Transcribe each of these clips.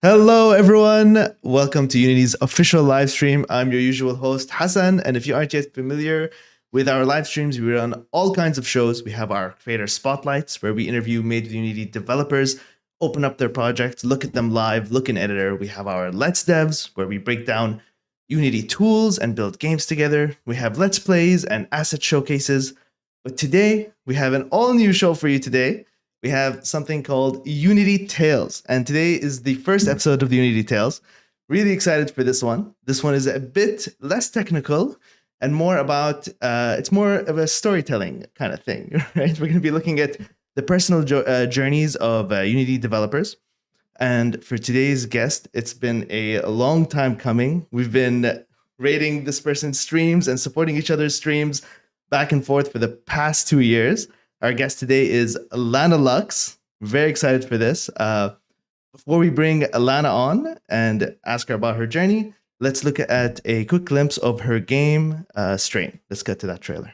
Hello, everyone. Welcome to Unity's official live stream. I'm your usual host, Hassan. And if you aren't yet familiar with our live streams, we run all kinds of shows. We have our creator spotlights, where we interview Made with Unity developers, open up their projects, look at them live, look in editor. We have our Let's Devs, where we break down Unity tools and build games together. We have Let's Plays and asset showcases. But today, we have an all new show for you today. We have something called Unity Tales. And today is the first episode of the Unity Tales. Really excited for this one. This one is a bit less technical and more about, it's more of a storytelling kind of thing, right? We're going to be looking at the personal journeys of Unity developers. And for today's guest, it's been a long time coming. We've been rating this person's streams and supporting each other's streams back and forth for the past 2 years. Our guest today is Lana Lux. Very excited for this. Before we bring Lana on and ask her about her journey, let's look at a quick glimpse of her game, Strain. Let's get to that trailer.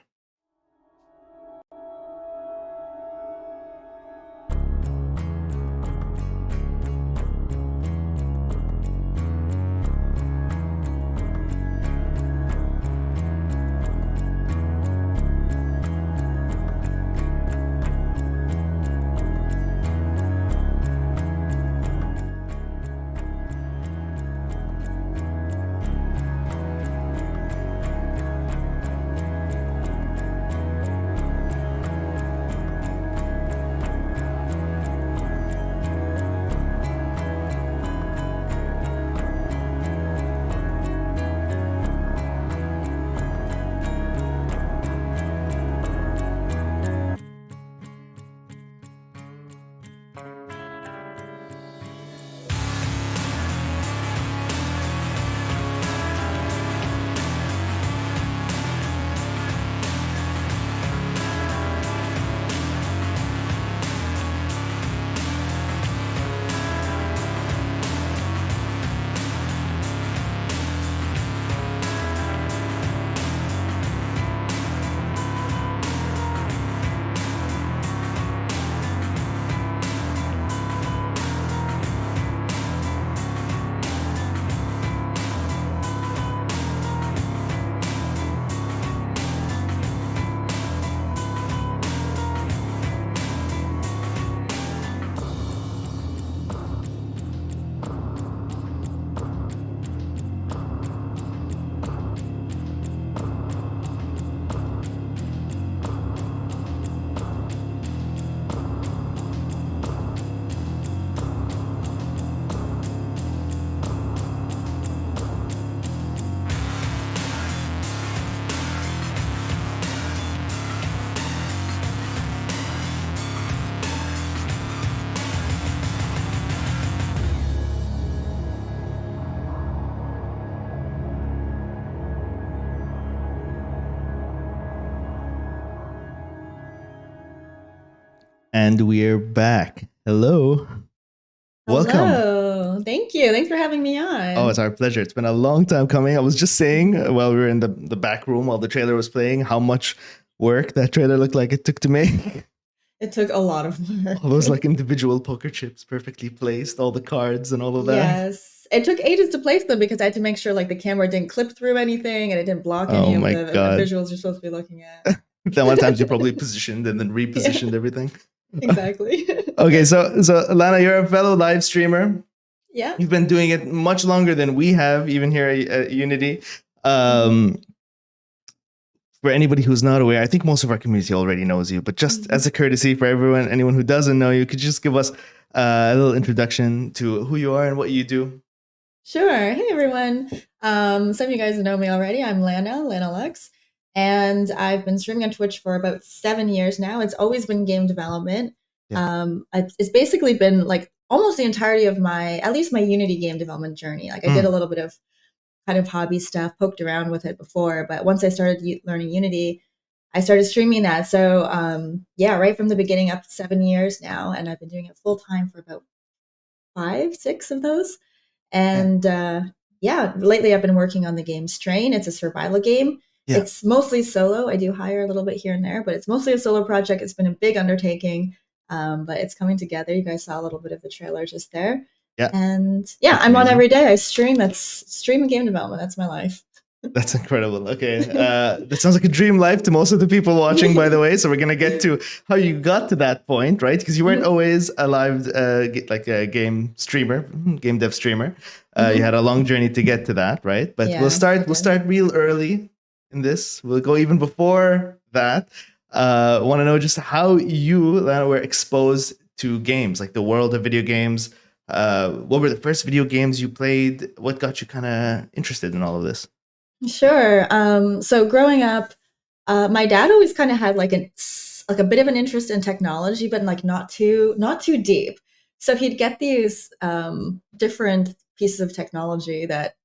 And we're back. Hello. Welcome. Hello. Thank you. Thanks for having me on. Oh, it's our pleasure. It's been a long time coming. I was just saying while we were in the back room while the trailer was playing how much work that trailer looked like it took to make. It took a lot of work. All those like individual poker chips perfectly placed, all the cards and all of that. Yes. It took ages to place them because I had to make sure like the camera didn't clip through anything and it didn't block any of the visuals you're supposed to be looking at. Then one times you probably positioned and then repositioned everything. Exactly. Okay, so Lana, you're a fellow live streamer. Yeah. You've been doing it much longer than we have, even here at Unity. For anybody who's not aware, I think most of our community already knows you, but just as a courtesy for anyone who doesn't know you, could you just give us a little introduction to who you are and what you do? Sure. Hey, everyone. Some of you guys know me already. I'm Lana Lux. And I've been streaming on Twitch for about 7 years now. It's always been game development. Yeah. It's basically been like almost the entirety of at least my Unity game development journey. Like I did a little bit of kind of hobby stuff, poked around with it before. But once I started learning Unity, I started streaming that. So yeah, right from the beginning up to 7 years now. And I've been doing it full time for about 5, 6 of those. And yeah, lately I've been working on the game Strain. It's a survival game. Yeah. It's mostly solo. I do hire a little bit here and there, but it's mostly a solo project. It's been a big undertaking, but it's coming together. You guys saw a little bit of the trailer just there. Yeah. And yeah, That's I'm on amazing. every day. I stream. That's stream and game development. That's my life. That's incredible. Okay. That sounds like a dream life to most of the people watching, by the way. So we're going to get to how you got to that point, right? Because you weren't always a live, like a game streamer, game dev streamer. You had a long journey to get to that, right? But Yeah, we'll start real early in this. We'll go even before that. Want to know just how you, Lana, were exposed to games, like the world of video games. What were the first video games you played? What got you kind of interested in all of this? Sure. So growing up, my dad always kind of had like a bit of an interest in technology, but like not too deep. So he'd get these different pieces of technology that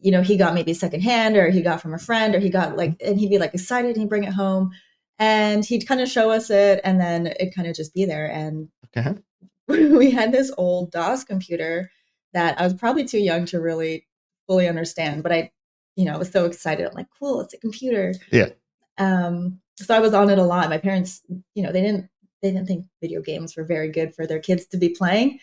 he got maybe secondhand, or he got from a friend, or he got like, and he'd be like excited and he'd bring it home, and he'd kind of show us it, and then it'd kind of just be there. And Okay. we had this old DOS computer that I was probably too young to really fully understand, but I was so excited. I'm like, cool, it's a computer. Yeah. So I was on it a lot. My parents, they didn't think video games were very good for their kids to be playing,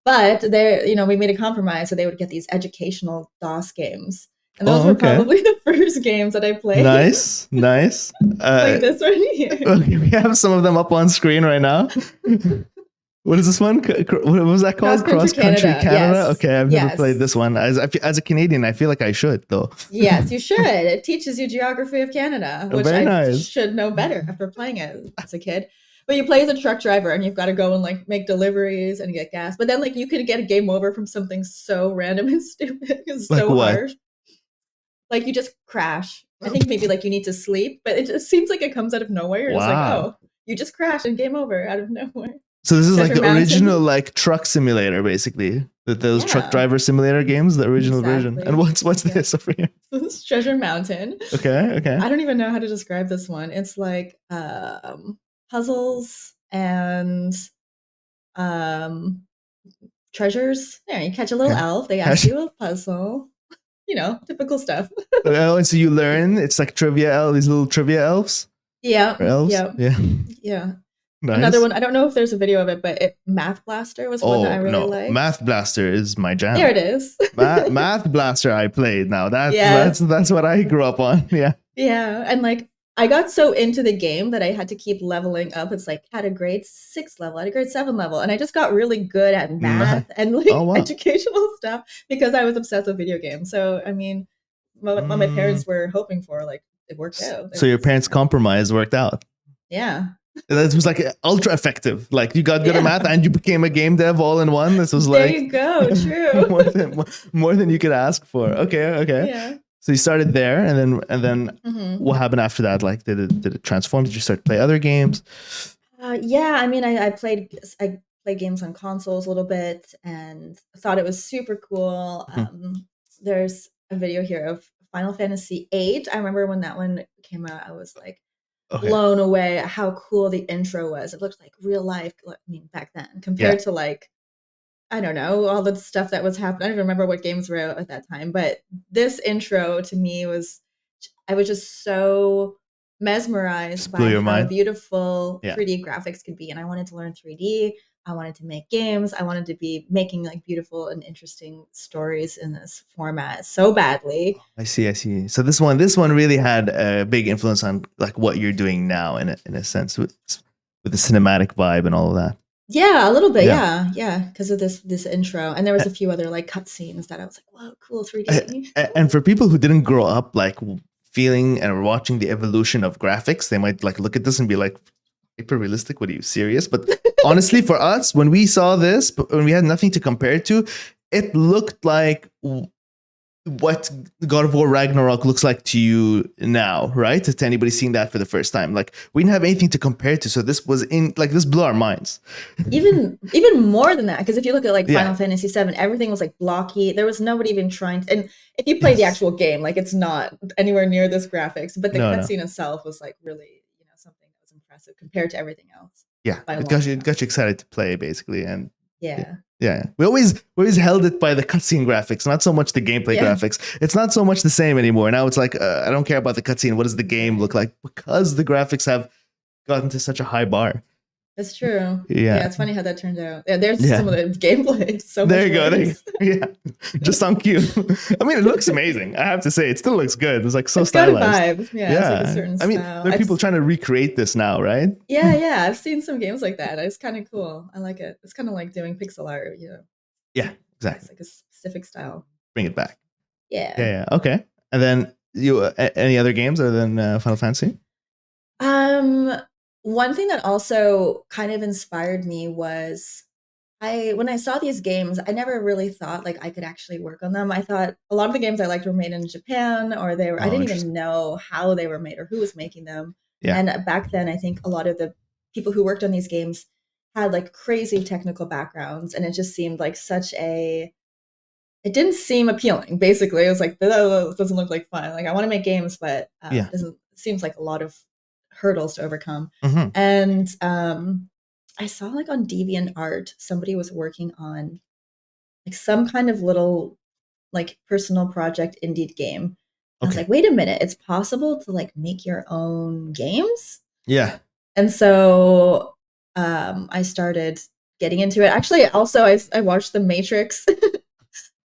but we made a compromise, so they would get these educational DOS games, and those were probably the first games that I played. Nice. Like this one here. Okay, we have some of them up on screen right now. What is this one? What was that called? Cross Country Canada. Yes. Okay, I've never played this one. As a Canadian, I feel like I should, though. Yes, you should. It teaches you geography of Canada, which Very nice. Should know better after playing it as a kid. But you play as a truck driver, and you've got to go and like make deliveries and get gas. But then like you could get a game over from something so random and stupid. It's like so what? harsh. Like you just crash. I think maybe like you need to sleep, but it just seems like it comes out of nowhere. It's like, oh, you just crash and game over out of nowhere. So this is like the original like truck simulator, basically. Those truck driver simulator games, the original version. And what's this over here? This is Treasure Mountain. Okay. I don't even know how to describe this one. It's like puzzles and treasures. There, you catch a little elf. They ask you a puzzle. Typical stuff. Oh, and so you learn. It's like these little trivia elves. Yeah. Elves. Yeah. Nice. Another one, I don't know if there's a video of it, but Math Blaster was one that I really liked. Math Blaster is my jam. There it is. Math Blaster I played. Now that's what I grew up on. Yeah. Yeah. And like I got so into the game that I had to keep leveling up. It's like had a grade 6 level, had a grade 7 level. And I just got really good at math and like educational stuff because I was obsessed with video games. So I mean, what my parents were hoping for, like it worked out. So your parents' compromise worked out. Yeah. That was like ultra effective. Like you got good at math and you became a game dev all in one. This was like there you go. True. more than you could ask for. Okay. Yeah. So you started there, and then what happened after that? Like did it transform? Did you start to play other games? Yeah. I mean, I played games on consoles a little bit and thought it was super cool. There's a video here of Final Fantasy VIII. I remember when that one came out, I was like blown away at how cool the intro was. It looked like real life. I mean, back then compared to like, I don't know, all the stuff that was happening. I don't even remember what games were out at that time, but this intro to me I was just so mesmerized by how beautiful 3D graphics could be. And I wanted to learn 3D. I wanted to make games. I wanted to be making like beautiful and interesting stories in this format so badly. I see. So this one really had a big influence on like what you're doing now in a sense with the cinematic vibe and all of that. Yeah, a little bit. Yeah. Because of this intro, and there was a few other like cutscenes that I was like, "Whoa, cool 3D." And for people who didn't grow up like feeling and watching the evolution of graphics, they might like look at this and be like, hyper realistic? What are you, serious? But honestly, for us, when we saw this, when we had nothing to compare it to, it looked like what God of War Ragnarok looks like to you now, right? To anybody seeing that for the first time, like we didn't have anything to compare it to, so this blew our minds. Even more than that, because if you look at like Final Fantasy VII, everything was like blocky. There was nobody even trying to, and if you play the actual game, like it's not anywhere near this graphics, but the cutscene itself was like really something that was impressive compared to everything else. Yeah, it got you excited to play basically, and yeah. We always held it by the cutscene graphics, not so much the gameplay graphics. It's not so much the same anymore. Now it's like I don't care about the cutscene. What does the game look like? Because the graphics have gotten to such a high bar. That's true. Yeah. Yeah, it's funny how that turned out. Yeah, there's Yeah. some of the gameplay. It's so There much you go. There you worse. go. Yeah. Just on cue. I mean, it looks amazing. I have to say, it still looks good. It's like so It's got a stylized. vibe. Yeah, it's like a Yeah. certain I mean, style. there are I've people trying to recreate this now, right? yeah, I've seen some games like that. It's kind of cool. I like it. It's kind of like doing pixel art. Yeah, It's exactly. like a specific style. Bring it back. Yeah, Yeah. yeah. Okay. And then you any other games other than Final Fantasy? Um, One thing that also kind of inspired me was I when I saw these games, I never really thought like I could actually work on them. I thought a lot of the games I liked were made in Japan or I Oh, didn't even interesting. know how they were made or who was making them. Yeah. And back then, I think a lot of the people who worked on these games had like crazy technical backgrounds, and it just seemed like such a it didn't seem appealing. Basically, it was like, "Oh, it doesn't look like fun." Like I want to make games, but Yeah. doesn't seems like a lot of hurdles to overcome. Hmm. And I saw like on DeviantArt somebody was working on like some kind of little like personal project indie game. And I was Okay. like, wait a minute, it's possible to like make your own games? Yeah. And so I started getting into it. Actually, also I watched The Matrix.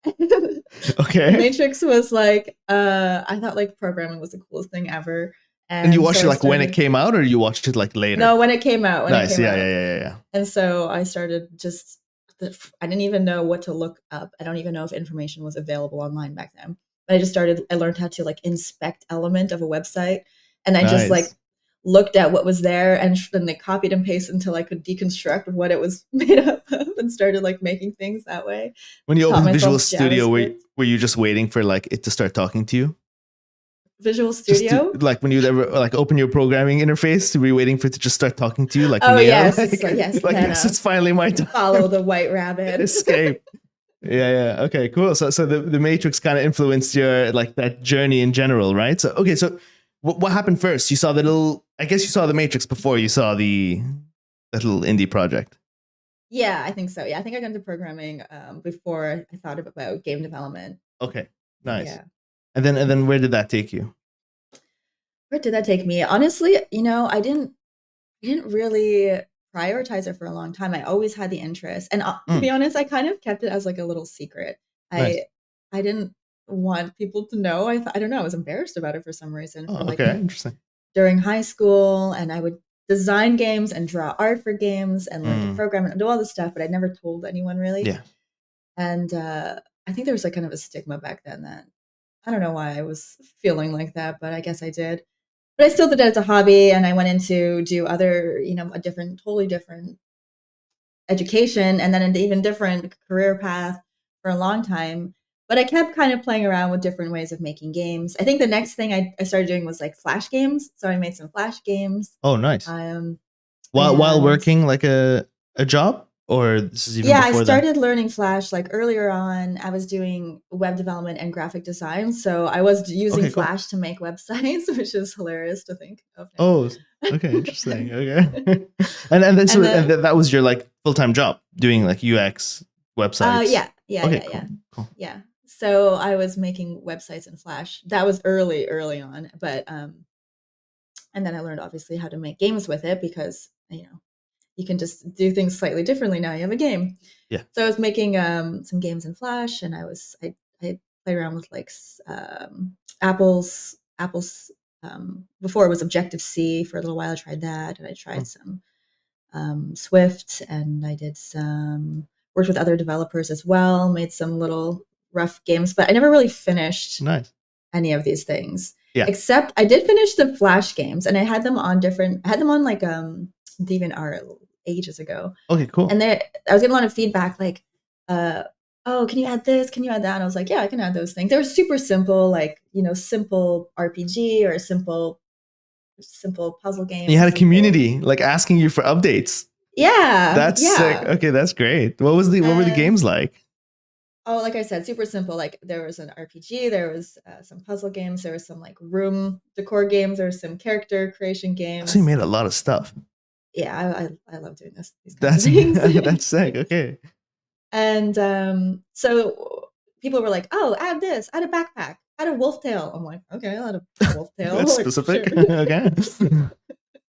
The Okay. Matrix was like I thought like programming was the coolest thing ever. And you And so watched it I like when it started came out, or you watched it like later? no, when it came out, Nice. Yeah. Yeah. Yeah. Yeah. And so I started just I didn't even know what to look up. I don't even know if information was available online back then. But I learned how to like inspect element of a website, and I just like Nice. looked at what was there and then they copied and pasted until I could deconstruct what it was made up of and started like making things that way. When you Taught opened Visual myself Studio, JavaScript. were you just waiting for like it to start talking to you? Visual Just to, Studio. like when you ever like open your programming interface, were you waiting for it to just start talking to you like Oh Neo? yes, it's like yes, Like yes, Lana, it's finally my follow time. the white rabbit. Escape. Yeah, yeah. Okay, cool. So the Matrix kind of influenced your like that journey in general, right? So okay, so what happened first? You saw the little. I guess you saw the Matrix before you saw the that little indie project. Yeah, I think so. Yeah, I think I got into programming before I thought about game development. Okay, nice. Yeah. And then where did that take you? Where did that take me? Honestly, I didn't really prioritize it for a long time. I always had the interest, and to be Mm, honest, I kind of kept it as like a little secret. nice. I I didn't want people to know. I don't know. I was embarrassed about it for some reason. For Oh, like okay, interesting. during high school, and I would design games and draw art for games and learn to Mm, program and do all this stuff, but I never told anyone really. yeah. And I think there was like kind of a stigma back then that I don't know why I was feeling like that, but I guess I did. But I still did it as a hobby, and I went into do other, a different, totally different education, and then an even different career path for a long time. But I kept kind of playing around with different ways of making games. I think the next thing I started doing was like Flash games. So I made some Flash games. Oh, nice. Um, While and working like a job, or this is even yeah, I before that. started learning Flash like earlier on. I was doing web development and graphic design. So I was using Okay, cool. Flash to make websites, which is hilarious to think of Oh, now. okay, interesting. Okay, and then And that was your like full time job doing like UX websites. Okay, cool, yeah. cool. Yeah. So I was making websites in Flash. That was early on, but and then I learned obviously how to make games with it because, you can just do things slightly differently now you have a game. Yeah. So I was making some games in Flash, and I played around with like Apple's before it was Objective C for a little while. I tried that, and I Mm, tried some Swift, and I did some worked with other developers as well, made some little rough games, but I never really finished nice. any of these things. Yeah. Except I did finish the Flash games, and I had them on like DeviantArt ages ago. Okay, cool. And I was getting a lot of feedback like, oh, can you add this? Can you add that? And I was like, yeah, I can add those things. They were super simple, like, simple RPG or simple puzzle You games, had a simple. community like asking you for updates. Yeah, That's sick. yeah. Okay, that's great. What were the And games like? oh, like I said, super simple. Like there was an RPG, there was some puzzle games, there was some like room decor games, there was some character creation So you games. made a lot of stuff. Yeah, I love doing these kinds of That's things. that's sick. Okay, And so people were like, "Oh, add this, add a backpack, add a wolf tail." I'm like, "Okay, I'll add a wolf tail." that's Like, specific. sure. Okay.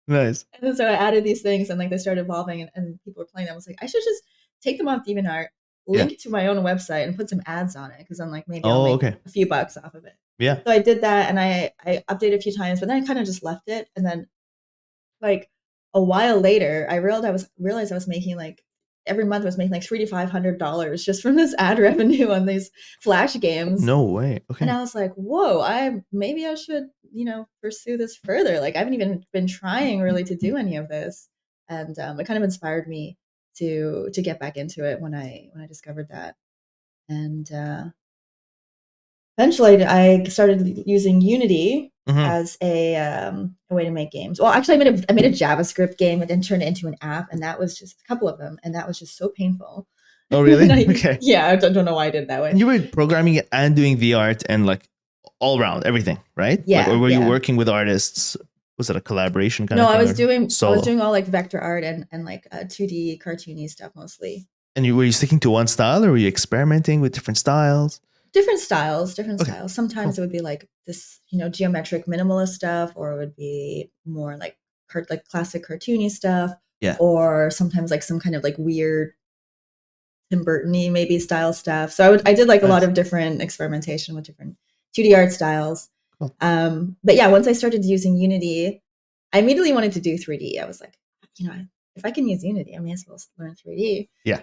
Nice. And so I added these things and like they started evolving and people were playing them. I was like, I should just take them off DeviantArt, Yeah. link it to my own website and put some ads on it because I'm like, maybe I'll Oh, make okay. a few bucks off of it. Yeah. So I did that and I updated a few times, but then I kind of just left it. And then like a while later, I realized I was making like every month I was making like $300 to $500 just from this ad revenue on these flash games. No way. And Okay. I was like, whoa, maybe I should, pursue this further. Like I haven't even been trying really to do any of this. And it kind of inspired me to get back into it when I discovered that. And eventually I started using Unity Hmm. as a way to make games. Well, actually I made a JavaScript game and then turned it into an app, and that was just a couple of them, and that was just so painful. Oh, And really? Okay. yeah, I don't know why I did it that way. And you were programming it and doing the art and like all around everything, right? Like, or Yeah, were you yeah. working with artists? Was it a collaboration kind No, of I thing was or solo? doing all like vector art and like 2D cartoony stuff mostly. And were you sticking to one style or were you experimenting with different styles? Different styles, different Okay, styles. Sometimes cool. it would be like this, geometric minimalist stuff, or it would be more like like classic cartoony stuff, Yeah. or sometimes like some kind of like weird Tim Burton-y maybe style stuff. So I did like a lot Nice. of different experimentation with different 2D art styles. Cool. But yeah, once I started using Unity, I immediately wanted to do 3D. I was like, if I can use Unity, I may as well learn 3D. Yeah.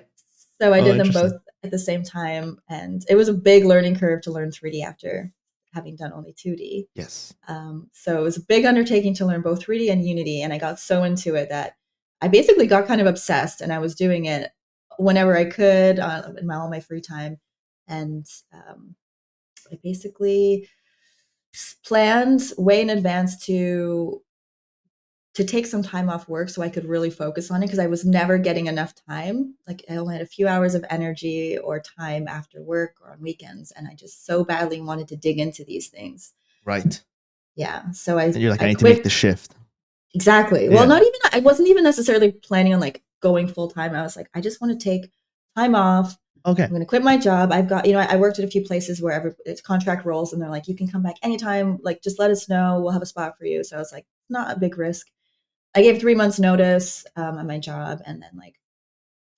So I Oh, did them both interesting. at the same time, and it was a big learning curve to learn 3D after having done only 2D. Yes. So it was a big undertaking to learn both 3D and Unity, and I got so into it that I basically got kind of obsessed, and I was doing it whenever I could in all my free time, and I basically planned way in advance to take some time off work so I could really focus on it because I was never getting enough time. Like I only had a few hours of energy or time after work or on weekends, and I just so badly wanted to dig into these things. Right. Yeah, so I And you're like, I I need to make quit. the shift. Exactly. Well, Yeah. not even I wasn't even necessarily planning on like going full time. I was like, I just want to take time off. Okay. I'm going to quit my job. I've got, I worked at a few places where it's contract roles and they're like, you can come back anytime. Like, just let us know. We'll have a spot for you. So I was like, not a big risk. I gave 3 months notice at my job. And then like,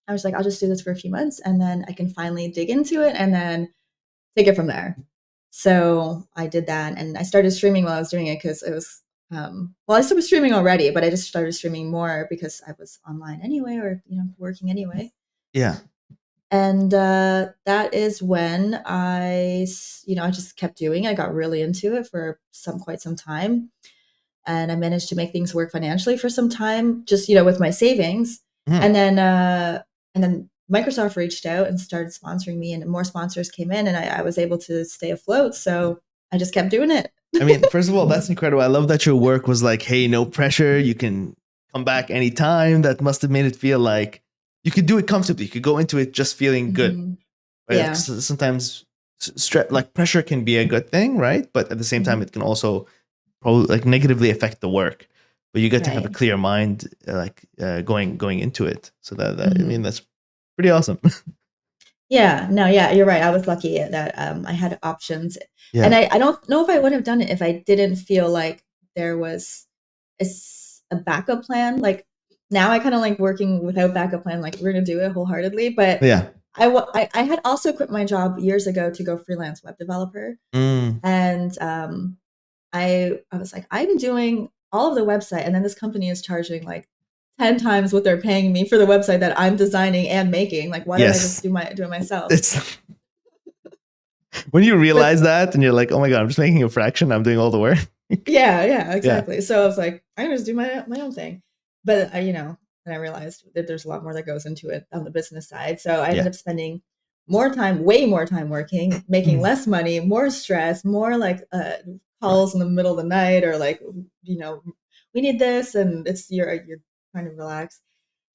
I was like, I'll just do this for a few months and then I can finally dig into it and then take it from there. So I did that and I started streaming while I was doing it because it was, well, I still was streaming already, but I just started streaming more because I was online anyway or, working anyway. Yeah. And that is when I just kept doing it. I got really into it for quite some time. And I managed to make things work financially for some time, just, with my savings. Mhm. And then Microsoft reached out and started sponsoring me and more sponsors came in and I was able to stay afloat. So I just kept doing it. I mean, first of all, that's incredible. I love that your work was like, hey, no pressure. You can come back anytime. That must have made it feel like you could do it comfortably. You could go into it just feeling good. Mhm. Right? Yeah. Sometimes like pressure can be a good thing, right? But at the same time, Mhm. it can also probably like negatively affect the work. But you get to have a Right. clear mind, going into it. So I mean, Mhm. that's pretty awesome. Yeah, no, yeah, you're right. I was lucky that I had options, and Yeah. I don't know if I would have done it if I didn't feel like there was a backup plan. Like now, I kind of like working without backup plan. Like we're gonna do it wholeheartedly, but Yeah. I had also quit my job years ago to go freelance web developer, Mm, and I was like, I'm doing all of the website, and then this company is charging like 10 times what they're paying me for the website that I'm designing and making. Like, why don't I just yes. do it myself? It's when you But realize that and you're like, oh my God, I'm just making a fraction. I'm doing all the work. yeah, Yeah. exactly. So I was like, I'm gonna just do my own thing. But and I realized that there's a lot more that goes into it on the business side. So I ended Yeah. up spending way more time working, making Mm, less money, more stress, more like right. calls in the middle of the night or like, you know, we need this and you're trying to relax.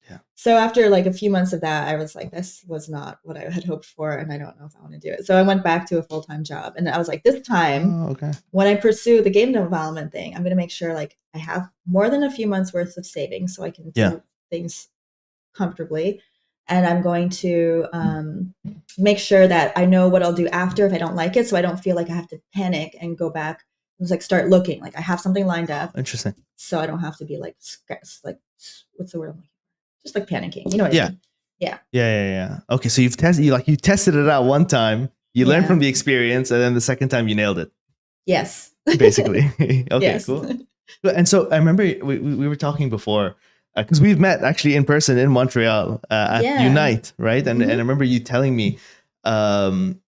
Yeah. So after like a few months of that, I was like, this was not what I had hoped for, and I don't know if I want to do it. So I went back to a full-time job, and I was like, this time Oh, okay. when I pursue the game development thing, I'm going to make sure like I have more than a few months worth of savings so I can Yeah. do things comfortably. And I'm going to make sure that I know what I'll do after if I don't like it. So I don't feel like I have to panic and go back was like, start looking. Like I have something lined up, Interesting. so I don't have to be like stressed. Like what's the word I'm looking for? Just like panicking. You know what I Yeah. mean? Yeah. Yeah. Okay, so you tested it out one time, you learned from Yeah. the experience, and then the second time you nailed it, Yes. basically. Okay, Yes. cool. And so I remember we were talking before because we've met actually in person in Montreal at Yeah. Unite, right? And I Mhm. remember you telling me um,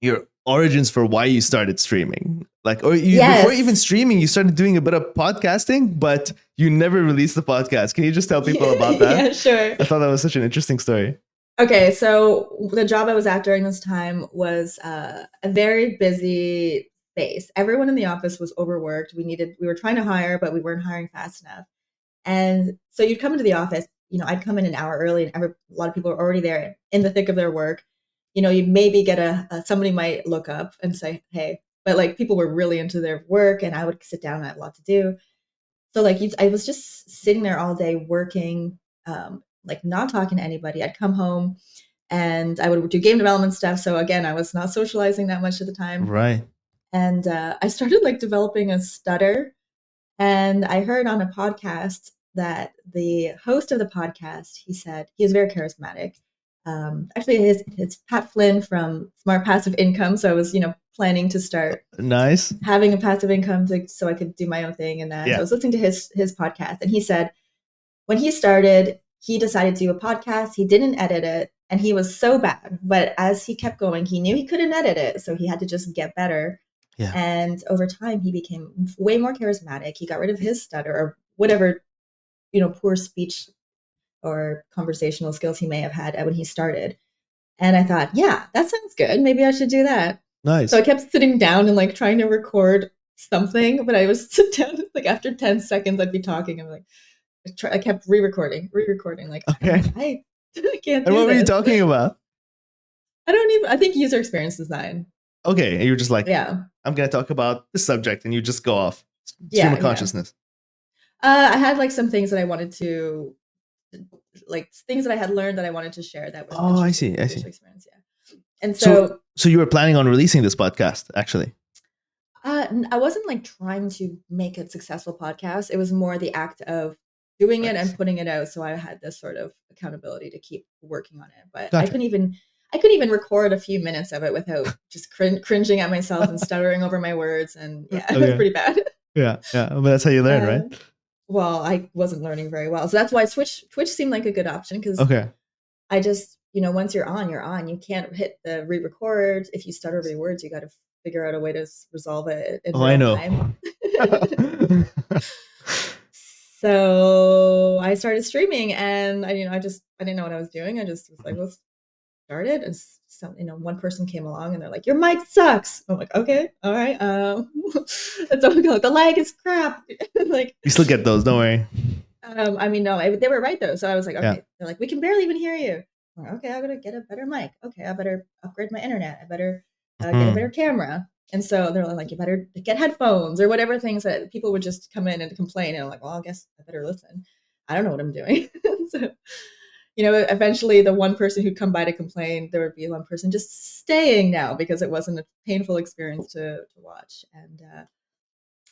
your origins for why you started streaming. Like, or you before even Yes. streaming, you started doing a bit of podcasting, but you never released the podcast. Can you just tell people about that? Yeah, sure. I thought that was such an interesting story. Okay, so the job I was at during this time was a very busy space. Everyone in the office was overworked. We were trying to hire, but we weren't hiring fast enough. And so you'd come into the office, I'd come in an hour early and a lot of people are already there in the thick of their work. You'd maybe get somebody might look up and say, hey, but like people were really into their work and I would sit down and I had a lot to do. So like I was just sitting there all day working, like not talking to anybody. I'd come home and I would do game development stuff. So again, I was not socializing that much at the time. Right. And I started like developing a stutter. And I heard on a podcast that the host of the podcast, he said he is very charismatic. Actually, it's Pat Flynn from Smart Passive Income. So I was, planning to start Nice. having a passive income so I could do my own thing. And so I Yeah. was listening to his podcast, and he said when he started, he decided to do a podcast. He didn't edit it, and he was so bad. But as he kept going, he knew he couldn't edit it, so he had to just get better. Yeah. And over time, he became way more charismatic. He got rid of his stutter or whatever, poor speech or conversational skills he may have had when he started. And I thought, yeah, that sounds good. Maybe I should do that. Nice. So I kept sitting down and like trying to record something, but I was sit down like after 10 seconds, I'd be talking. I'm like, I kept re-recording. Like, Okay. I can't do And what were you this. talking about? I think user experience design. Okay, and you're just like, Yeah. I'm gonna talk about this subject, and you just go off. Stream Yeah. of consciousness. I had like some things that I wanted to, like things that I had learned that I wanted to share that was Oh, I interesting see. in I the see. user experience. Yeah. And So you were planning on releasing this podcast, actually? I wasn't like trying to make a successful podcast. It was more the act of doing it and Right. putting it out. So I had this sort of accountability to keep working on it. But Gotcha. I couldn't even record a few minutes of it without just cringing at myself and stuttering over my words. And yeah, it was pretty bad. Yeah. But that's how you learn, right? Well, I wasn't learning very well. So that's why Twitch seemed like a good option because Okay. I just, once you're on, you're on. You can't hit the re-record. If you stutter over your words, you got to figure out a way to resolve it in I real know. time. So I started streaming, and I didn't know what I was doing. I just was like, let's start it. And one person came along, and they're like, "Your mic sucks." I'm like, "Okay, all right." That's what we go. The lag is crap. Like You still get those, don't worry. no, they were right though. So I was like, okay. Yeah. They're like, we can barely even hear you. I'm like, okay, I gotta get a better mic. Okay, I better upgrade my internet. I better get a better camera. And so they're like, you better get headphones or whatever things that people would just come in and complain. And I'm like, well, I guess I better listen. I don't know what I'm doing. So, eventually the one person who'd come by to complain, there would be one person just staying now because it wasn't a painful experience to watch. And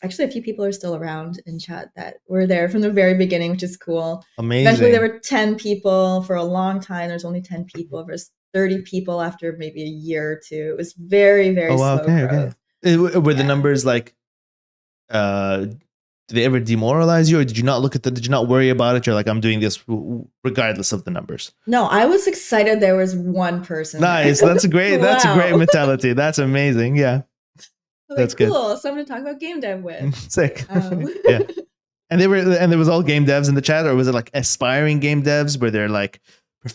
actually, a few people are still around in chat that were there from the very beginning, which is cool. Amazing. Eventually, there were 10 people. For a long time, there's only 10 people. There's 30 people after maybe a year or two. It was very, very slow growth. Were the numbers like, did they ever demoralize you, or did you not look at did you not worry about it? You're like, I'm doing this regardless of the numbers. No, I was excited there was one person. Nice. There. That's great. Wow. That's a great mentality. That's amazing. Yeah. That's cool. Good. Someone to talk about game dev with. Sick. Yeah. And there was all game devs in the chat, or was it like aspiring game devs where they're like,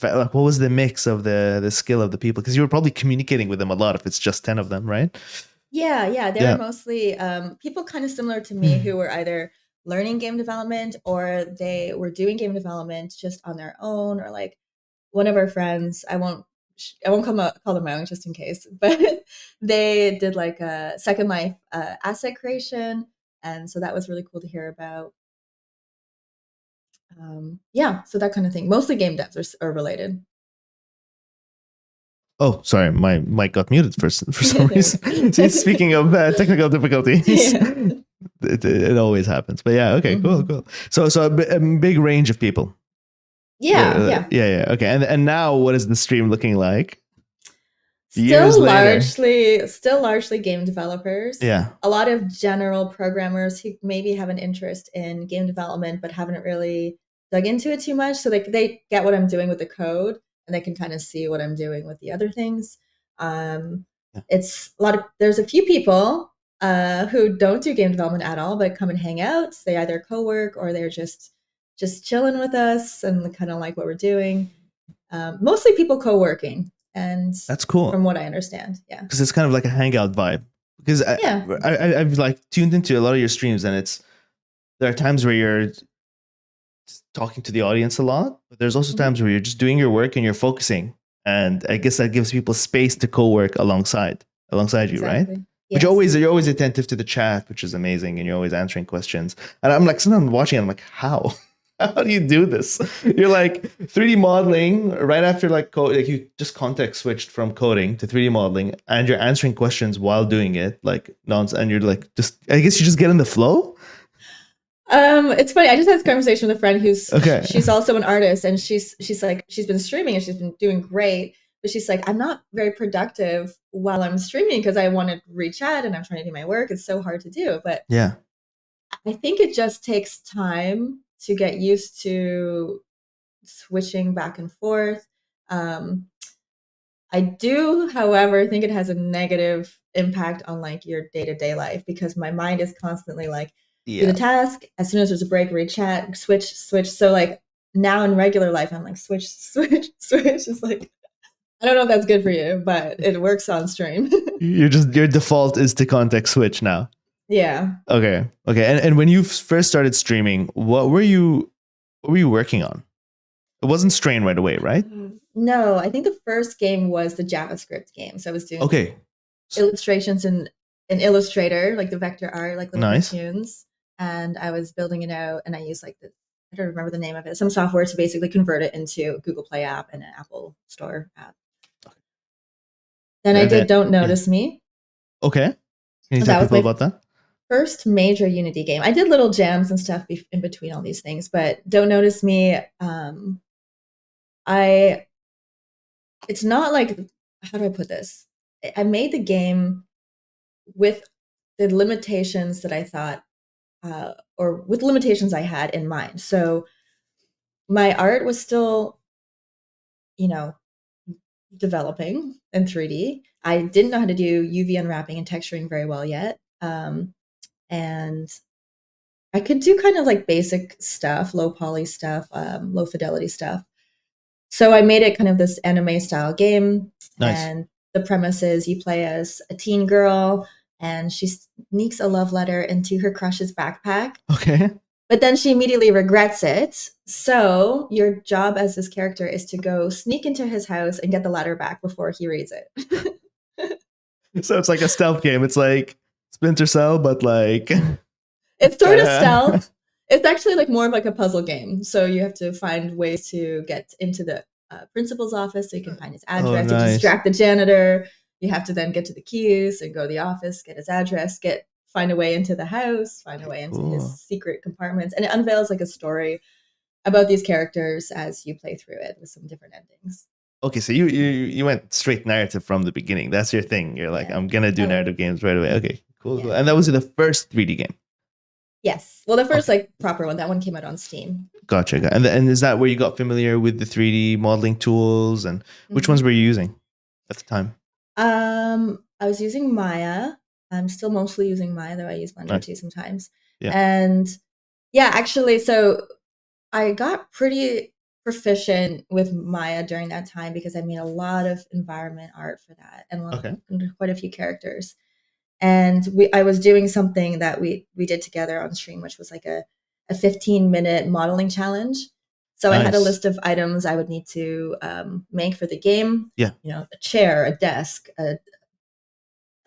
like what was the mix of the skill of the people? Because you were probably communicating with them a lot if it's just 10 of them, right? Yeah. They were mostly people kind of similar to me who were either learning game development or they were doing game development just on their own, or like one of our friends, I won't call them out just in case, but they did like a Second Life asset creation. And so that was really cool to hear about. So that kind of thing. Mostly game devs are related. Oh, sorry, my mic got muted for some reason. See, speaking of technical difficulties, Yeah. it always happens. But yeah, okay, cool, cool. So a big range of people. Yeah. Yeah. Okay, and now what is the stream looking like? Years Still later. largely game developers. Yeah. A lot of general programmers who maybe have an interest in game development but haven't really dug into it too much. So they get what I'm doing with the code and they can kind of see what I'm doing with the other things. Yeah. It's a lot of there's a few people who don't do game development at all but come and hang out. They either co-work or they're just chilling with us and kind of like what we're doing. Mostly people co-working, and That's cool. from what I understand, yeah, because it's kind of like a hangout vibe. Because yeah, I've like tuned into a lot of your streams, and there are times where you're talking to the audience a lot, but there's also times where you're just doing your work and you're focusing, and I guess that gives people space to co-work alongside you, right? exactly. But Yes. you're always attentive to the chat, which is amazing, and you're always answering questions. And I'm like, sometimes I'm watching, and I'm like, how? How do you do this? You're like 3D modeling right after like code, like you just context switched from coding to 3D modeling, and you're answering questions while doing it, like nonsense. And you're like, just I guess you just get in the flow. It's funny. I just had this conversation with a friend who's Okay. she's also an artist, and she's like she's been streaming and she's been doing great, but she's like I'm not very productive while I'm streaming because I want to reach out and I'm trying to do my work. It's so hard to do, but Yeah. I think it just takes time to get used to switching back and forth. Um, I do, however, think it has a negative impact on like your day-to-day life because my mind is constantly like do the task as soon as there's a break, read chat, switch. So like now in regular life, I'm like switch. It's like I don't know if that's good for you, but it works on stream. Your default is to context switch now. Yeah. Okay. And when you first started streaming, what were you working on? It wasn't Strain right away, right? No, I think the first game was the JavaScript game. So I was doing illustrations in Illustrator, like the vector art, like little cartoons. And I was building it out, and I used like I don't remember the name of it, some software to basically convert it into a Google Play app and an Apple Store app. Then I did Don't Notice Me. Okay. Can you tell people about that? First major Unity game. I did little jams and stuff in between all these things, but Don't Notice Me, it's not like, how do I put this? I made the game with the limitations that I thought, or with limitations I had in mind. So my art was still, developing in 3D. I didn't know how to do UV unwrapping and texturing very well yet. And I could do kind of like basic stuff, low poly stuff, low fidelity stuff. So I made it kind of this anime style game. Nice. And the premise is you play as a teen girl and she sneaks a love letter into her crush's backpack. Okay. But then she immediately regrets it. So your job as this character is to go sneak into his house and get the letter back before he reads it. So it's like a stealth game. It's like Splinter Cell, but like it's sort of stealth. It's actually like more of like a puzzle game. So you have to find ways to get into the principal's office so you can find his address, to distract the janitor. You have to then get to the keys and go to the office, get his address, find a way into the house, find a way into his secret compartments. And it unveils like a story about these characters as you play through it with some different endings. Okay, so you went straight narrative from the beginning. That's your thing. You're like, I'm gonna do narrative games right away. Okay, cool. And that was the first 3D game. Yes. Well, the first like proper one. That one came out on Steam. Gotcha. And is that where you got familiar with the 3D modeling tools, and which ones were you using at the time? I was using Maya. I'm still mostly using Maya, though I use Blender too sometimes. Yeah. And yeah, actually, so I got pretty proficient with Maya during that time because I made a lot of environment art for that and quite a few characters. And I was doing something that we did together on stream, which was like a 15-minute modeling challenge. So I had a list of items I would need to make for the game. Yeah. A chair, a desk,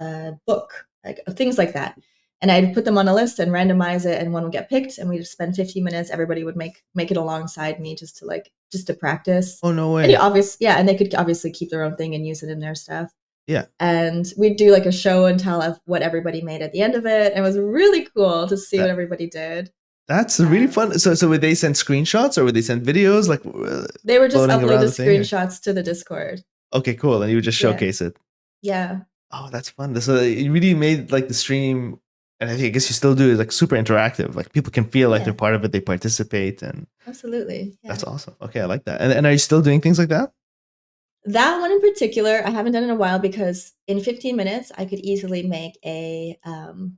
a book, like things like that. and I'd put them on a list and randomize it, and one would get picked, and we'd just spend 15 minutes. Everybody would make it alongside me just to practice. Oh, no And way. and they could obviously keep their own thing and use it in their stuff. Yeah. And we'd do like a show and tell of what everybody made at the end of it. It was really cool to see what That, everybody did. that's really fun. So would they send screenshots or would they send videos like They would just floating upload around the the thing, or- screenshots to the Discord. Okay, cool. And you would just Yeah. showcase it. Yeah. Oh, that's fun. So you really made like the stream, and I guess you still do, is like super interactive. Like people can feel like Yeah. they're part of it. They participate, and Absolutely. Yeah. that's awesome. Okay, I like that. And are you still doing things like that? That one in particular, I haven't done in a while because in 15 minutes, I could easily make a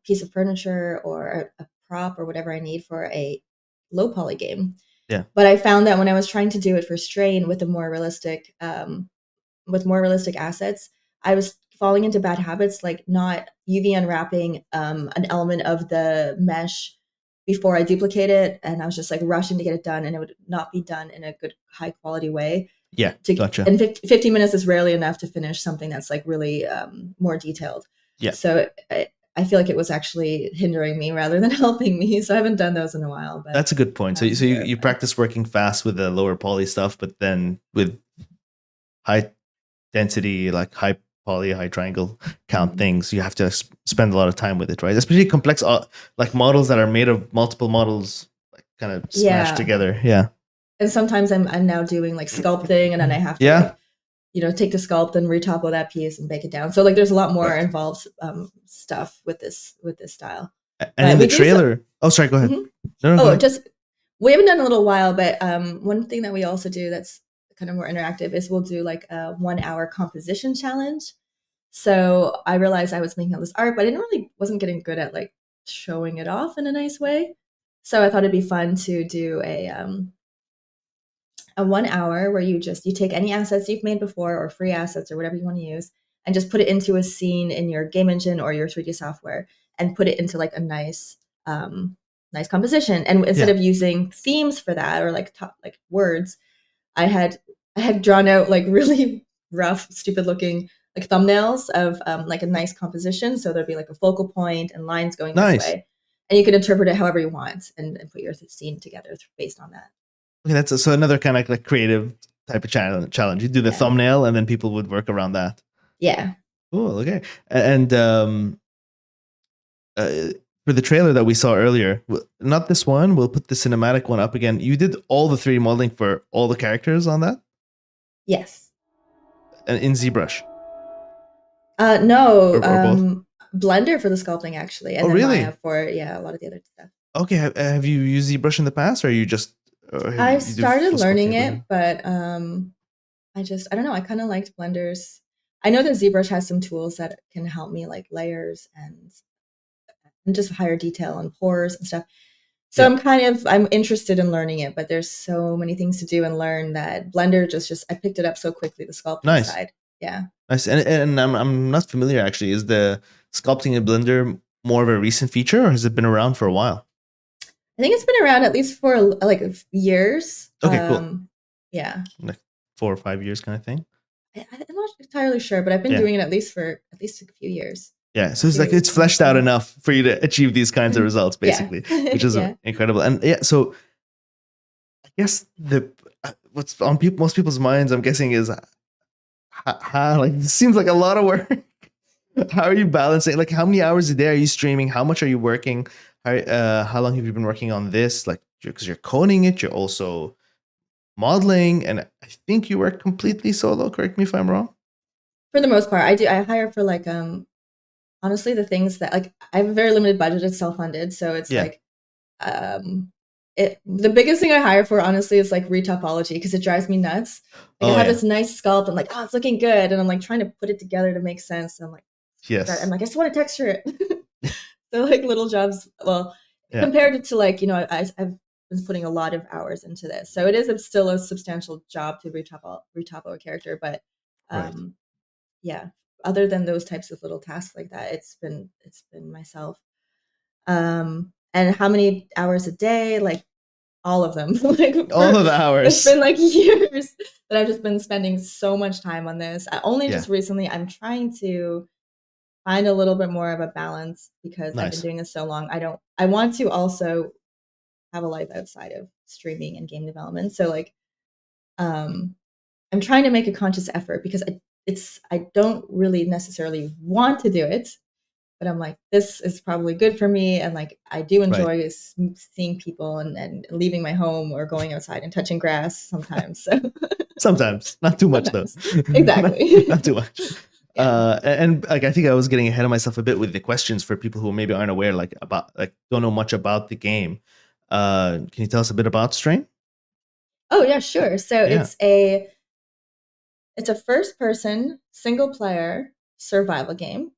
piece of furniture or a prop or whatever I need for a low poly game. Yeah. But I found that when I was trying to do it for Strain with more realistic assets, I was falling into bad habits, like not UV unwrapping an element of the mesh before I duplicate it. And I was just like rushing to get it done, and it would not be done in a good, high quality way. Yeah, gotcha. And 15 minutes is rarely enough to finish something that's like really more detailed. Yeah. So I feel like it was actually hindering me rather than helping me. So I haven't done those in a while. But that's a good point. So you practice working fast with the lower poly stuff, but then with high density, like high poly, high triangle count things, you have to spend a lot of time with it, right? Especially complex, like models that are made of multiple models, like kind of smashed together. Yeah. And sometimes I'm now doing like sculpting, and then I have to like, take the sculpt and retopo that piece and bake it down. So like there's a lot more involved stuff with this style. And in the trailer, sorry, go ahead. Mm-hmm. Go ahead. We haven't done in a little while, but one thing that we also do that's kind of more interactive is we'll do like a 1 hour composition challenge. So I realized I was making all this art, but I wasn't getting good at like showing it off in a nice way. So I thought it'd be fun to do a 1 hour where you take any assets you've made before or free assets or whatever you want to use, and just put it into a scene in your game engine or your 3D software, and put it into like a nice composition. And instead of using themes for that or like words, I had drawn out like really rough, stupid looking like thumbnails of like a nice composition. So there'd be like a focal point and lines going this way, and you can interpret it however you want and put your scene together based on that. Okay, that's so another kind of like creative type of challenge. You do the thumbnail, and then people would work around that. Yeah. Cool. Okay. And for the trailer that we saw earlier, not this one, we'll put the cinematic one up again. You did all the 3D modeling for all the characters on that? Yes. And in ZBrush? No. Or both? Blender for the sculpting, actually. And then really? Maya for a lot of the other stuff. Okay. Have you used ZBrush in the past, or are you just... I started learning it, but I don't know. I kind of liked Blender's. I know that ZBrush has some tools that can help me, like layers and just higher detail and pores and stuff. So I'm interested in learning it, but there's so many things to do and learn that Blender just I picked it up so quickly, the sculpting side. Yeah. Nice. And I'm not familiar, actually. Is the sculpting in Blender more of a recent feature, or has it been around for a while? I think it's been around at least for like years. Okay, cool. Yeah. Like 4 or 5 years kind of thing? I'm not entirely sure, but I've been doing it at least a few years. Yeah, so it's fleshed out enough for you to achieve these kinds of results, basically, which is incredible. And so I guess what's on most people's minds, I'm guessing, is how like, it seems like a lot of work. How are you balancing? Like, how many hours a day are you streaming? How much are you working? How long have you been working on this? Like, because you're coding it, you're also modeling, and I think you work completely solo. Correct me if I'm wrong. For the most part, I do. I hire for like honestly, the things that like I have a very limited budget. It's self-funded, so it's like the biggest thing I hire for, honestly, is like retopology, because it drives me nuts. Like I have this nice sculpt, I'm like, oh, it's looking good, and I'm like trying to put it together to make sense. And I'm like, I'm like, I just want to texture it. So like little jobs. Well, compared to like, I've been putting a lot of hours into this, so it is still a substantial job to retopo a character. But other than those types of little tasks like that, it's been myself. And how many hours a day? Like all of them. Like all of the hours. It's been like years that I've just been spending so much time on this. Just recently, I'm trying to find a little bit more of a balance because I've been Nice. doing this so long. I want to also have a life outside of streaming and game development. So like um I'm trying to make a conscious effort because I don't really necessarily want to do it, but I'm like, this is probably good for me. And like, I do Right. enjoy seeing people and leaving my home or going outside and touching grass sometimes. So Sometimes, not too much though. sometimes, not, exactly. not too much. Yeah. And like I think I was getting ahead of myself a bit with the questions for people who maybe aren't aware, like about like don't know much about the game. Can you tell us a bit about Strain? Oh yeah, sure. So Yeah. it's a first person single player survival game.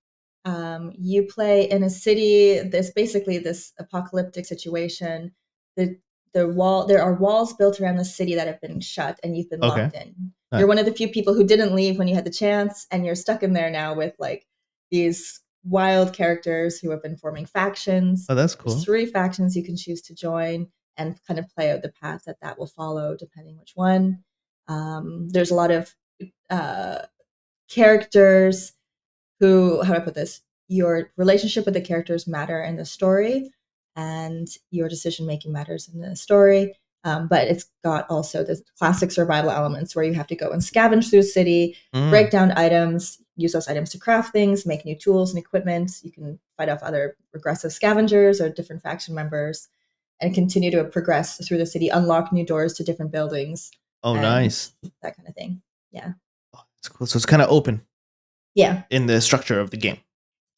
You play in a city. There's basically this apocalyptic situation. The there are walls built around the city that have been shut, and you've been Okay. locked in. You're Nice. one of the few people who didn't leave when you had the chance, and you're stuck in there now with like these wild characters who have been forming factions. Oh, that's There's cool. 3 factions you can choose to join, and kind of play out the path that will follow, depending which one. There's a lot of uh, characters who, how do I put this? Your relationship with the characters matter in the story, and your decision making matters in the story. But it's got also the classic survival elements where you have to go and scavenge through the city, Mm. break down items, use those items to craft things, make new tools and equipment. You can fight off other regressive scavengers or different faction members, and continue to progress through the city, unlock new doors to different buildings, Oh, and nice. that kind of thing. Yeah. Oh, that's cool. So it's kind of open Yeah, in the structure of the game.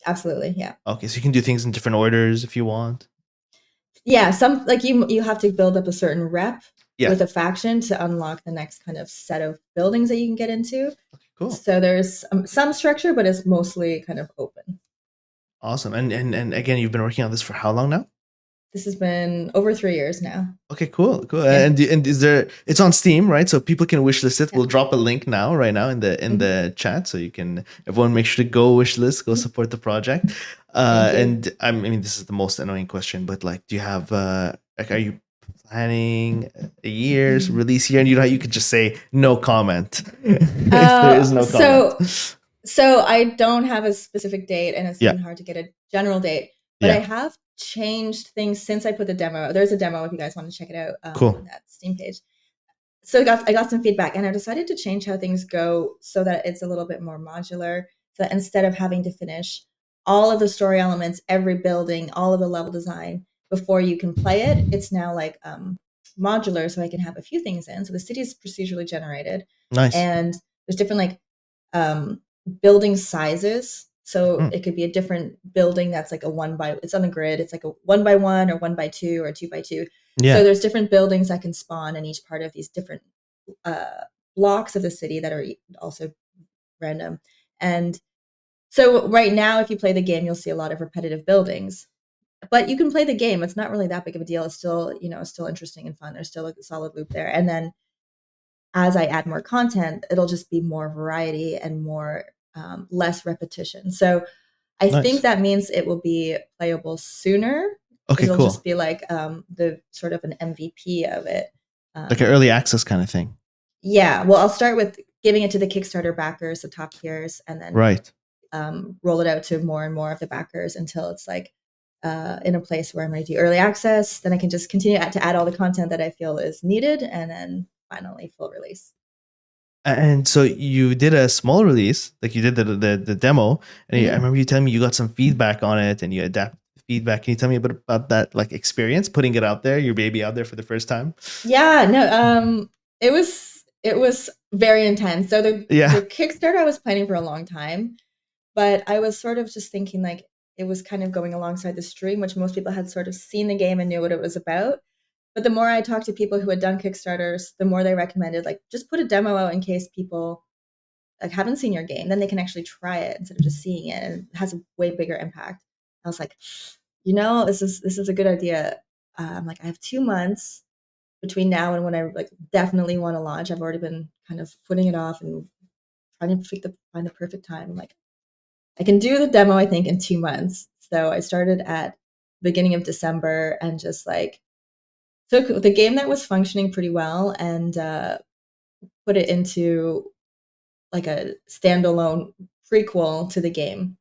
absolutely. Yeah. Okay, so you can do things in different orders if you want. Yeah, some like you have to build up a certain rep Yeah. with a faction to unlock the next kind of set of buildings that you can get into. Okay, cool. So there's some structure, but it's mostly kind of open. Awesome. And again, you've been working on this for how long now? This has been over 3 years now. Okay, cool, cool. Yeah. And is there? It's on Steam, right? So people can wishlist it. Yeah. We'll drop a link now, right now in the chat, so you can everyone make sure to go wishlist, go support the project. Thank you. And I mean, this is the most annoying question, but like, do you have like, are you planning a year's release year? And you know, how you could just say no comment if there is no comment. So I don't have a specific date, and it's Yeah, even hard to get a general date. But I yeah, have changed things since I put the demo. There's a demo if you guys want to check it out on cool, that Steam page. So I got some feedback, and I decided to change how things go so that it's a little bit more modular. So that instead of having to finish all of the story elements, every building, all of the level design before you can play it, it's now like modular, so I can have a few things in. So the city is procedurally generated, nice. and there's different like um, building sizes. So Mm, it could be a different building that's like a one by, it's on the grid. It's like a 1 by 1 or 1 by 2 or 2 by 2. So yeah, there's different buildings that can spawn in each part of these different uh, blocks of the city that are also random. And so right now, if you play the game, you'll see a lot of repetitive buildings. But you can play the game. It's not really that big of a deal. It's still, it's still interesting and fun. There's still a solid loop there. And then as I add more content, it'll just be more variety and more less repetition. So I think nice. that means it will be playable sooner. Okay, It'll just cool. be like the sort of an MVP of it. Like an Um, early access kind of thing, yeah, well, I'll start with giving it to the Kickstarter backers, the top tiers, and then right? roll it out to more and more of the backers until it's like in a place where I'm going to do early access. Then I can just continue to add all the content that I feel is needed, and then finally full release. And so you did a small release, like you did the demo, and I Mm-hmm. remember you telling me you got some feedback on it, and you adapt feedback. Can you tell me a bit about that, like experience, putting it out there, your baby out there for the first time? Yeah, no, it was very intense. So the Yeah, Kickstarter I was planning for a long time, but I was sort of just thinking like it was kind of going alongside the stream, which most people had sort of seen the game and knew what it was about. But the more I talked to people who had done Kickstarters, the more they recommended like just put a demo out in case people like haven't seen your game, then they can actually try it instead of just seeing it, and it has a way bigger impact. I was like, this is a good idea. I'm like, I have 2 months between now and when I like definitely want to launch. I've already been kind of putting it off and trying to find the perfect time. I'm like, I can do the demo, I think, in 2 months. So I started at beginning of December and just like took the game that was functioning pretty well and put it into like a standalone prequel to the game.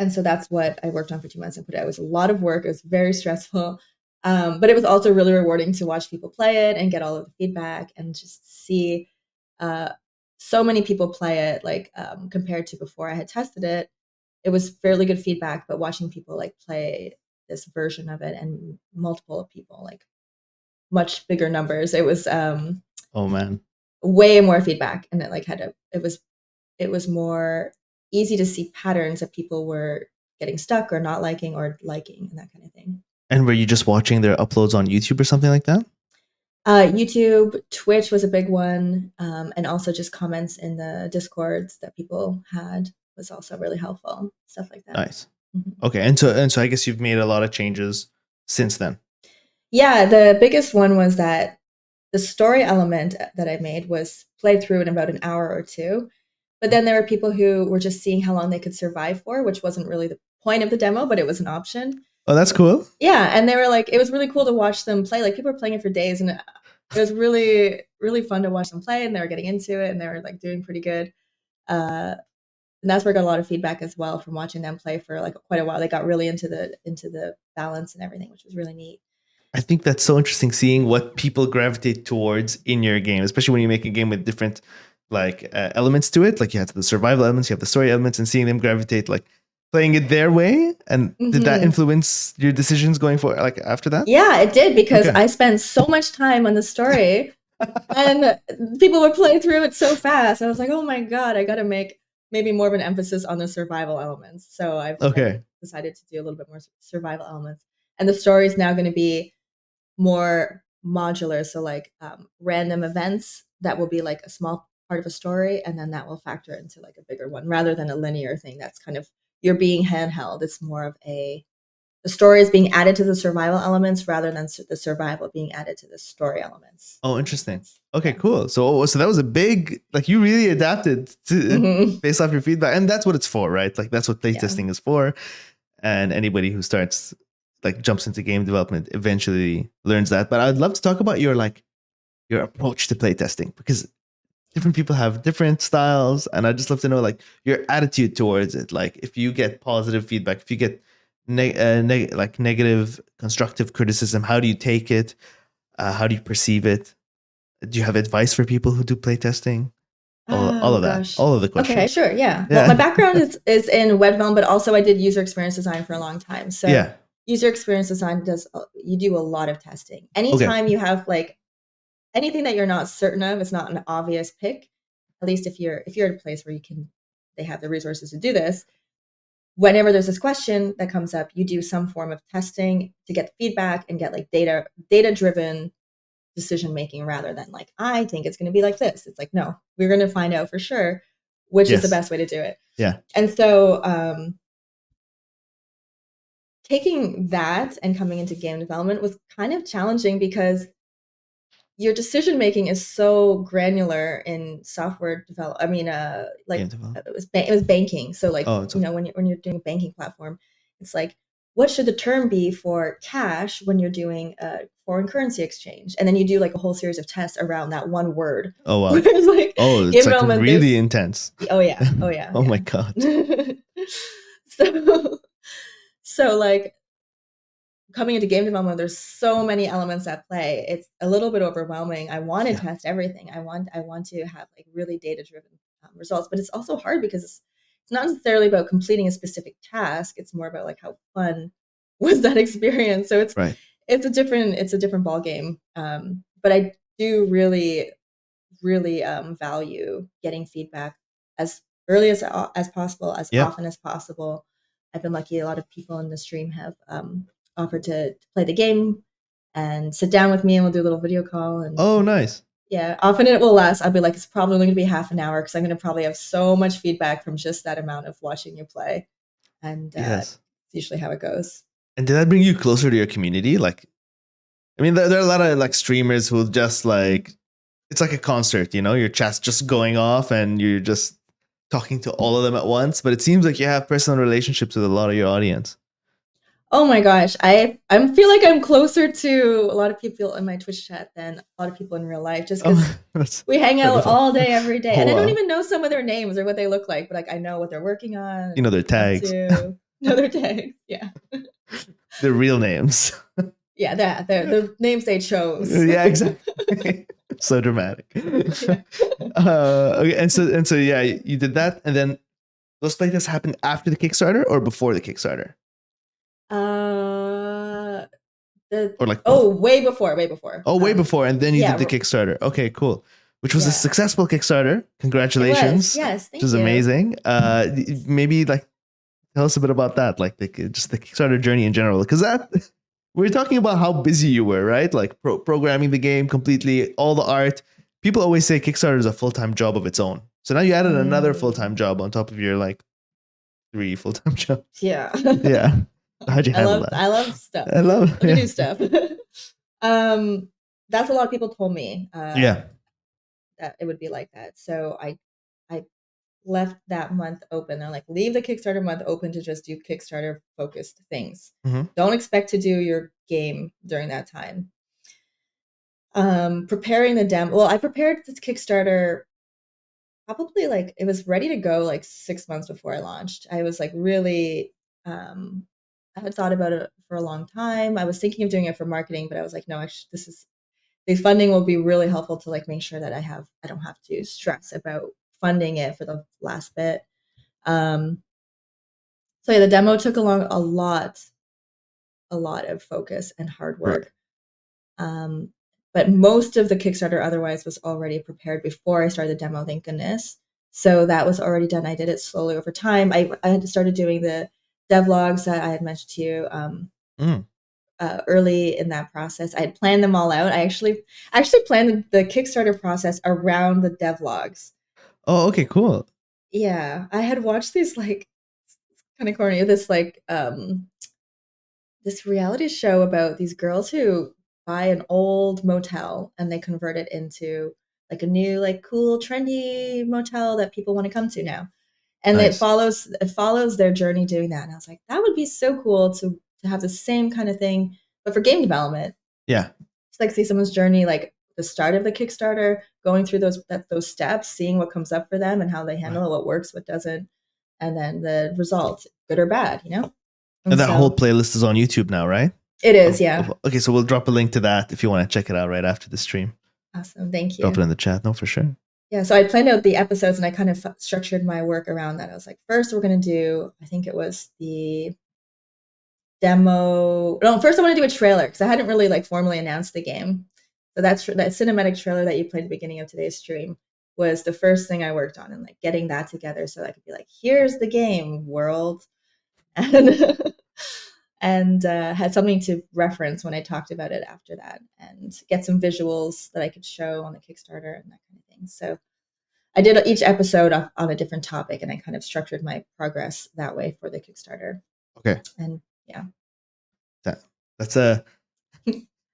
And so that's what I worked on for 2 months and put it out. It was a lot of work. It was very stressful. But it was also really rewarding to watch people play it and get all of the feedback and just see so many people play it, like compared to before I had tested it. It was fairly good feedback, but watching people like play this version of it and multiple people, like much bigger numbers, it was Oh man. way more feedback. And it like it was more easy to see patterns that people were getting stuck or not liking or liking and that kind of thing. And were you just watching their uploads on YouTube or something like that? YouTube, Twitch was a big one, and also just comments in the Discords that people had was also really helpful. Stuff like that. Nice. Mhm. Okay, and so I guess you've made a lot of changes since then. Yeah, the biggest one was that the story element that I made was played through in about an hour or two. But then there were people who were just seeing how long they could survive for, which wasn't really the point of the demo, but it was an option. Oh, that's cool. Yeah, and they were like, it was really cool to watch them play. Like people were playing it for days, and it was really, really fun to watch them play. And they were getting into it, and they were like doing pretty good. And that's where I got a lot of feedback as well from watching them play for like quite a while. They got really into the balance and everything, which was really neat. I think that's so interesting seeing what people gravitate towards in your game, especially when you make a game with different like elements to it. Like you have the survival elements, you have the story elements, and seeing them gravitate like playing it their way. And did that influence your decisions going forward, like after that? Yeah, it did because I spent so much time on the story, and people would play through it so fast. I was like, oh my god, I got to make maybe more of an emphasis on the survival elements. So I've decided to do a little bit more survival elements, and the story is now going to be more modular, so like random events that will be like a small part of a story, and then that will factor into like a bigger one rather than a linear thing that's kind of you're being handheld. It's more of the story is being added to the survival elements rather than the survival being added to the story elements. Oh, interesting. Okay, cool. So that was a big, like you really adapted to based off your feedback, and that's what it's for, right? Like that's what playtesting is for. And anybody who starts like jumps into game development eventually learns that. But I'd love to talk about your approach to playtesting, because different people have different styles, and I'd just love to know like your attitude towards it. Like if you get positive feedback, if you get negative constructive criticism, how do you take it? How do you perceive it? Do you have advice for people who do playtesting? All of that. All of the questions. Okay, sure. Yeah. Well, my background is in web development, but also I did user experience design for a long time. So user experience design you do a lot of testing. Anytime you have like anything that you're not certain of, it's not an obvious pick. At least if you're at a place where they have the resources to do this. Whenever there's this question that comes up, you do some form of testing to get feedback and get like data driven decision making rather than like, I think it's going to be like this. It's like, no, we're going to find out for sure which is the best way to do it. Yeah. And so taking that and coming into game development was kind of challenging because your decision making is so granular in software development. I mean, it was banking. So like, when you're doing a banking platform, it's like, what should the term be for cash when you're doing a foreign currency exchange? And then you do like a whole series of tests around that one word. Oh wow! It's like really intense. Oh yeah! Oh yeah! Oh my god! So like coming into game development, there's so many elements at play. It's a little bit overwhelming. I want to test everything. I want to have like really data driven results, but it's also hard because it's not necessarily about completing a specific task. It's more about like how fun was that experience. So it's a different ball game. But I do really value getting feedback as early as possible, as often as possible. I've been lucky. A lot of people in the stream have offered to play the game and sit down with me, and we'll do a little video call. And nice. Yeah, often it will last. I'll be like, it's probably only going to be half an hour because I'm going to probably have so much feedback from just that amount of watching you play. And it's usually how it goes. And did that bring you closer to your community? Like, I mean, there are a lot of like streamers who just like, it's like a concert, your chat's just going off and you're just talking to all of them at once. But it seems like you have personal relationships with a lot of your audience. Oh my gosh, I feel like I'm closer to a lot of people in my Twitch chat than a lot of people in real life, just because we hang out all day, every day. And I don't even know some of their names or what they look like, but like I know what they're working on. Their tags. No, they're tags. Yeah. They're real names. Yeah, they're the names they chose. Yeah, exactly. So dramatic. Yeah. Okay, and so yeah, you did that, and then those playtests happened after the Kickstarter or before the Kickstarter, Uh, or like both? way before, way before. Oh, way before, and then you did Yeah, the Kickstarter. Okay, cool. Which was a yeah. successful Kickstarter. It was. Congratulations, Yes, which thank is you. amazing. Maybe like tell us a bit about that, like just the Kickstarter journey in general, because that we're talking about how busy you were, right? Like programming the game completely, all the art. People always say Kickstarter is a full-time job of its own. So now you added another full-time job on top of your like 3 full-time jobs. Yeah. Yeah. How'd you handle that? I love stuff. I love to do stuff. That's what a lot of people told me. Yeah. That it would be like that. So I left that month open. They're like, leave the Kickstarter month open to just do Kickstarter focused things. Mhm. Don't expect to do your game during that time. Preparing the demo. Well, I prepared this Kickstarter probably like it was ready to go like 6 months before I launched. I was like really, I had thought about it for a long time. I was thinking of doing it for marketing, but I was like, no, actually, the funding will be really helpful to like make sure that I don't have to stress about funding it for the last bit. Um, so yeah, the demo took along a lot of focus and hard Right. work. But most of the Kickstarter otherwise was already prepared before I started the demo, thank goodness. So that was already done. I did it slowly over time. I had started doing the devlogs that I had mentioned to you early in that process. I had planned them all out. I actually planned the Kickstarter process around the devlogs. Oh, okay, cool. Yeah, I had watched these like kind of corny. This reality show about these girls who buy an old motel and they convert it into like a new like cool trendy motel that people want to come to now. And Nice. it follows their journey doing that. And I was like, that would be so cool to have the same kind of thing, but for game development. Yeah. It's like see someone's journey, like the start of the Kickstarter, going through those steps, seeing what comes up for them and how they handle it, what works, what doesn't, and then the result, good or bad, you know? And that so, whole playlist is on YouTube now, right? It is, yeah. Okay, so we'll drop a link to that if you want to check it out right after the stream. Awesome, thank you. Drop it in the chat. No, for sure. Yeah, so I planned out the episodes and I kind of structured my work around that. I was like, first we're going to do, I think it was the demo. No, first I want to do a trailer because I hadn't really like formally announced the game. So that cinematic trailer that you played at the beginning of today's stream was the first thing I worked on, and like getting that together so I could be like, here's the game world, and had something to reference when I talked about it after that, and get some visuals that I could show on the Kickstarter and that kind of thing. So I did each episode on a different topic, and I kind of structured my progress that way for the Kickstarter. Okay. And yeah, that's a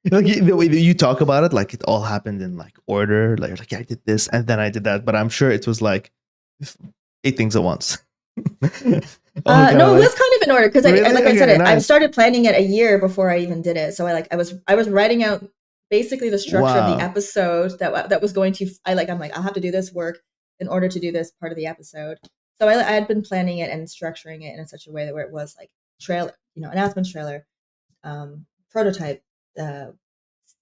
like the way that you talk about it, like it all happened in like order. Like yeah, I did this and then I did that, but I'm sure it was like 8 things at once. No, it was kind of in order because Really? like I Okay, said, nice. I started planning it a year before I even did it. So I was writing out basically the structure of the episode that was going to. I'm like I'll have to do this work in order to do this part of the episode. So I had been planning it and structuring it in such a way that where it was like trailer, announcement trailer, prototype,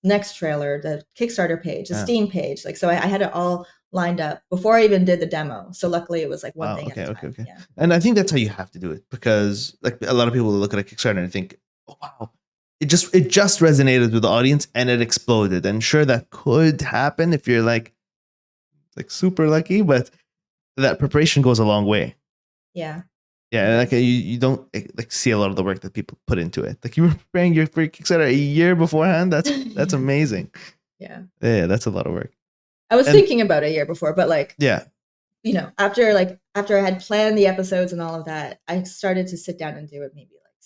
next trailer, the Kickstarter page, the Steam page. Like so, I had it all lined up before I even did the demo. So luckily, it was like one thing at a time. Okay. Yeah. And I think that's how you have to do it because like a lot of people will look at a Kickstarter and think, oh wow, it just resonated with the audience and it exploded. And sure, that could happen if you're like super lucky, but that preparation goes a long way. Yeah. Yeah, like you don't like see a lot of the work that people put into it. Like you were preparing your free Kickstarter a year beforehand. That's amazing. Yeah. Yeah, that's a lot of work. I was thinking about a year before, but like yeah, after I had planned the episodes and all of that, I started to sit down and do it maybe like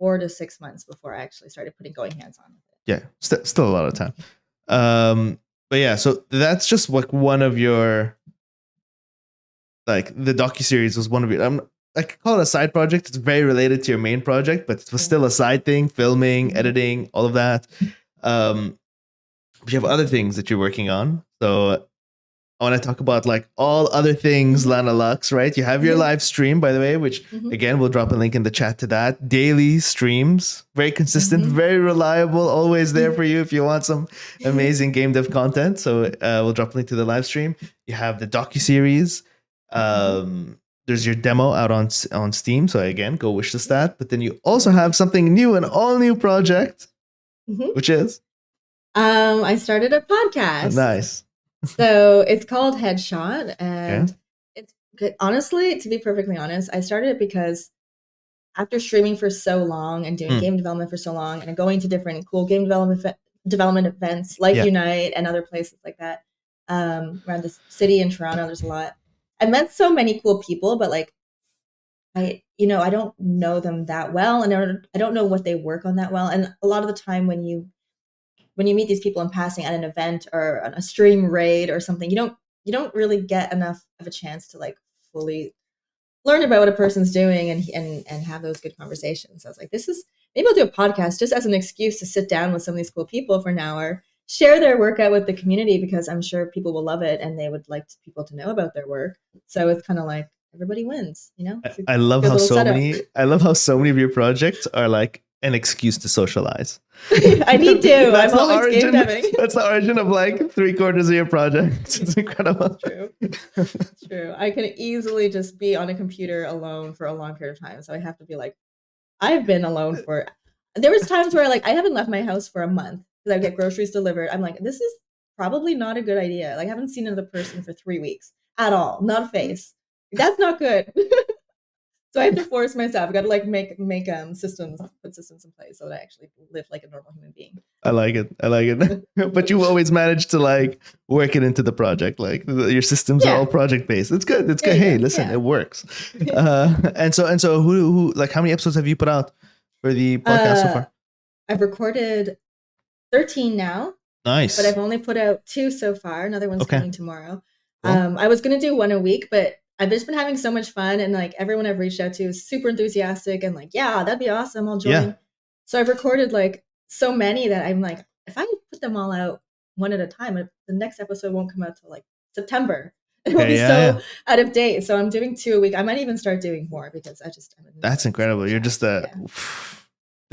4 to 6 months before I actually started going hands on with it. Yeah, still a lot of time. But yeah, so that's just like one of your like the docuseries was one of your. I could call it a side project. It's very related to your main project, but it was still a side thing, filming, editing, all of that. But you have other things that you're working on. So I want to talk about like all other things Lana Lux, right? You have your live stream, by the way, which again, we'll drop a link in the chat to that. Daily streams, very consistent, very reliable, always there for you if you want some amazing game dev content. So we'll drop a link to the live stream. You have the docuseries. There's your demo out on Steam. So again, go wishlist that. But then you also have something new, an all new project, which is I started a podcast. Nice. So it's called Headshot, and it's good. Honestly, to be perfectly honest, I started it because after streaming for so long and doing game development for so long and going to different cool game development events like Unite and other places like that around the city in Toronto, there's a lot. I met so many cool people, but like I don't know them that well, and I don't know what they work on that well. And a lot of the time when you meet these people in passing at an event or on a stream raid or something, you don't really get enough of a chance to like fully learn about what a person's doing and have those good conversations. So I was like, maybe I'll do a podcast just as an excuse to sit down with some of these cool people for an hour, share their work out with the community, because I'm sure people will love it and they would like people to know about their work. So it's kind of like everybody wins, you know? I love how so many of your projects are like an excuse to socialize. I need to. That's I'm always game deving. That's the origin of like 3/4 of your projects. It's incredible. It's true. I can easily just be on a computer alone for a long period of time. So I have to be like, I've been alone for. There was times where like I haven't left my house for a month because I get groceries delivered. I'm like, this is probably not a good idea. Like I haven't seen another person for 3 weeks at all, not a face. That's not good. So I have to force myself. I got to like make systems, put systems in place so that I actually live like a normal human being. I like it. But you always manage to like work it into the project. Like your systems are all project based. It's good. It's good. Hey, listen, it works. And so who like how many episodes have you put out for the podcast so far? I've recorded 13 now. Nice. But I've only put out 2 so far. Another one's coming tomorrow. Cool. I was gonna do 1 a week, but I've just been having so much fun, and like everyone I've reached out to is super enthusiastic and like, yeah, that'd be awesome. I'll join. Yeah. So I've recorded like so many that I'm like, if I put them all out one at a time, the next episode won't come out till like September. It will be out of date. So I'm doing 2 a week. I might even start doing more because that's incredible. You're just the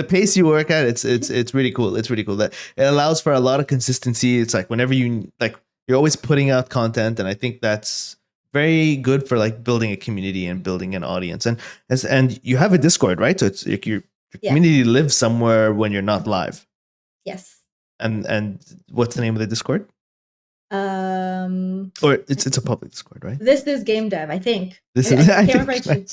pace you work at. It's really cool. It's really cool that it allows for a lot of consistency. It's like whenever you're always putting out content, and I think that's very good for like building a community and building an audience. And you have a Discord, right? So it's like your community lives somewhere when you're not live. Yes. And what's the name of the Discord? Or it's a public Discord, right? This is Game Dev, I think. I can't remember.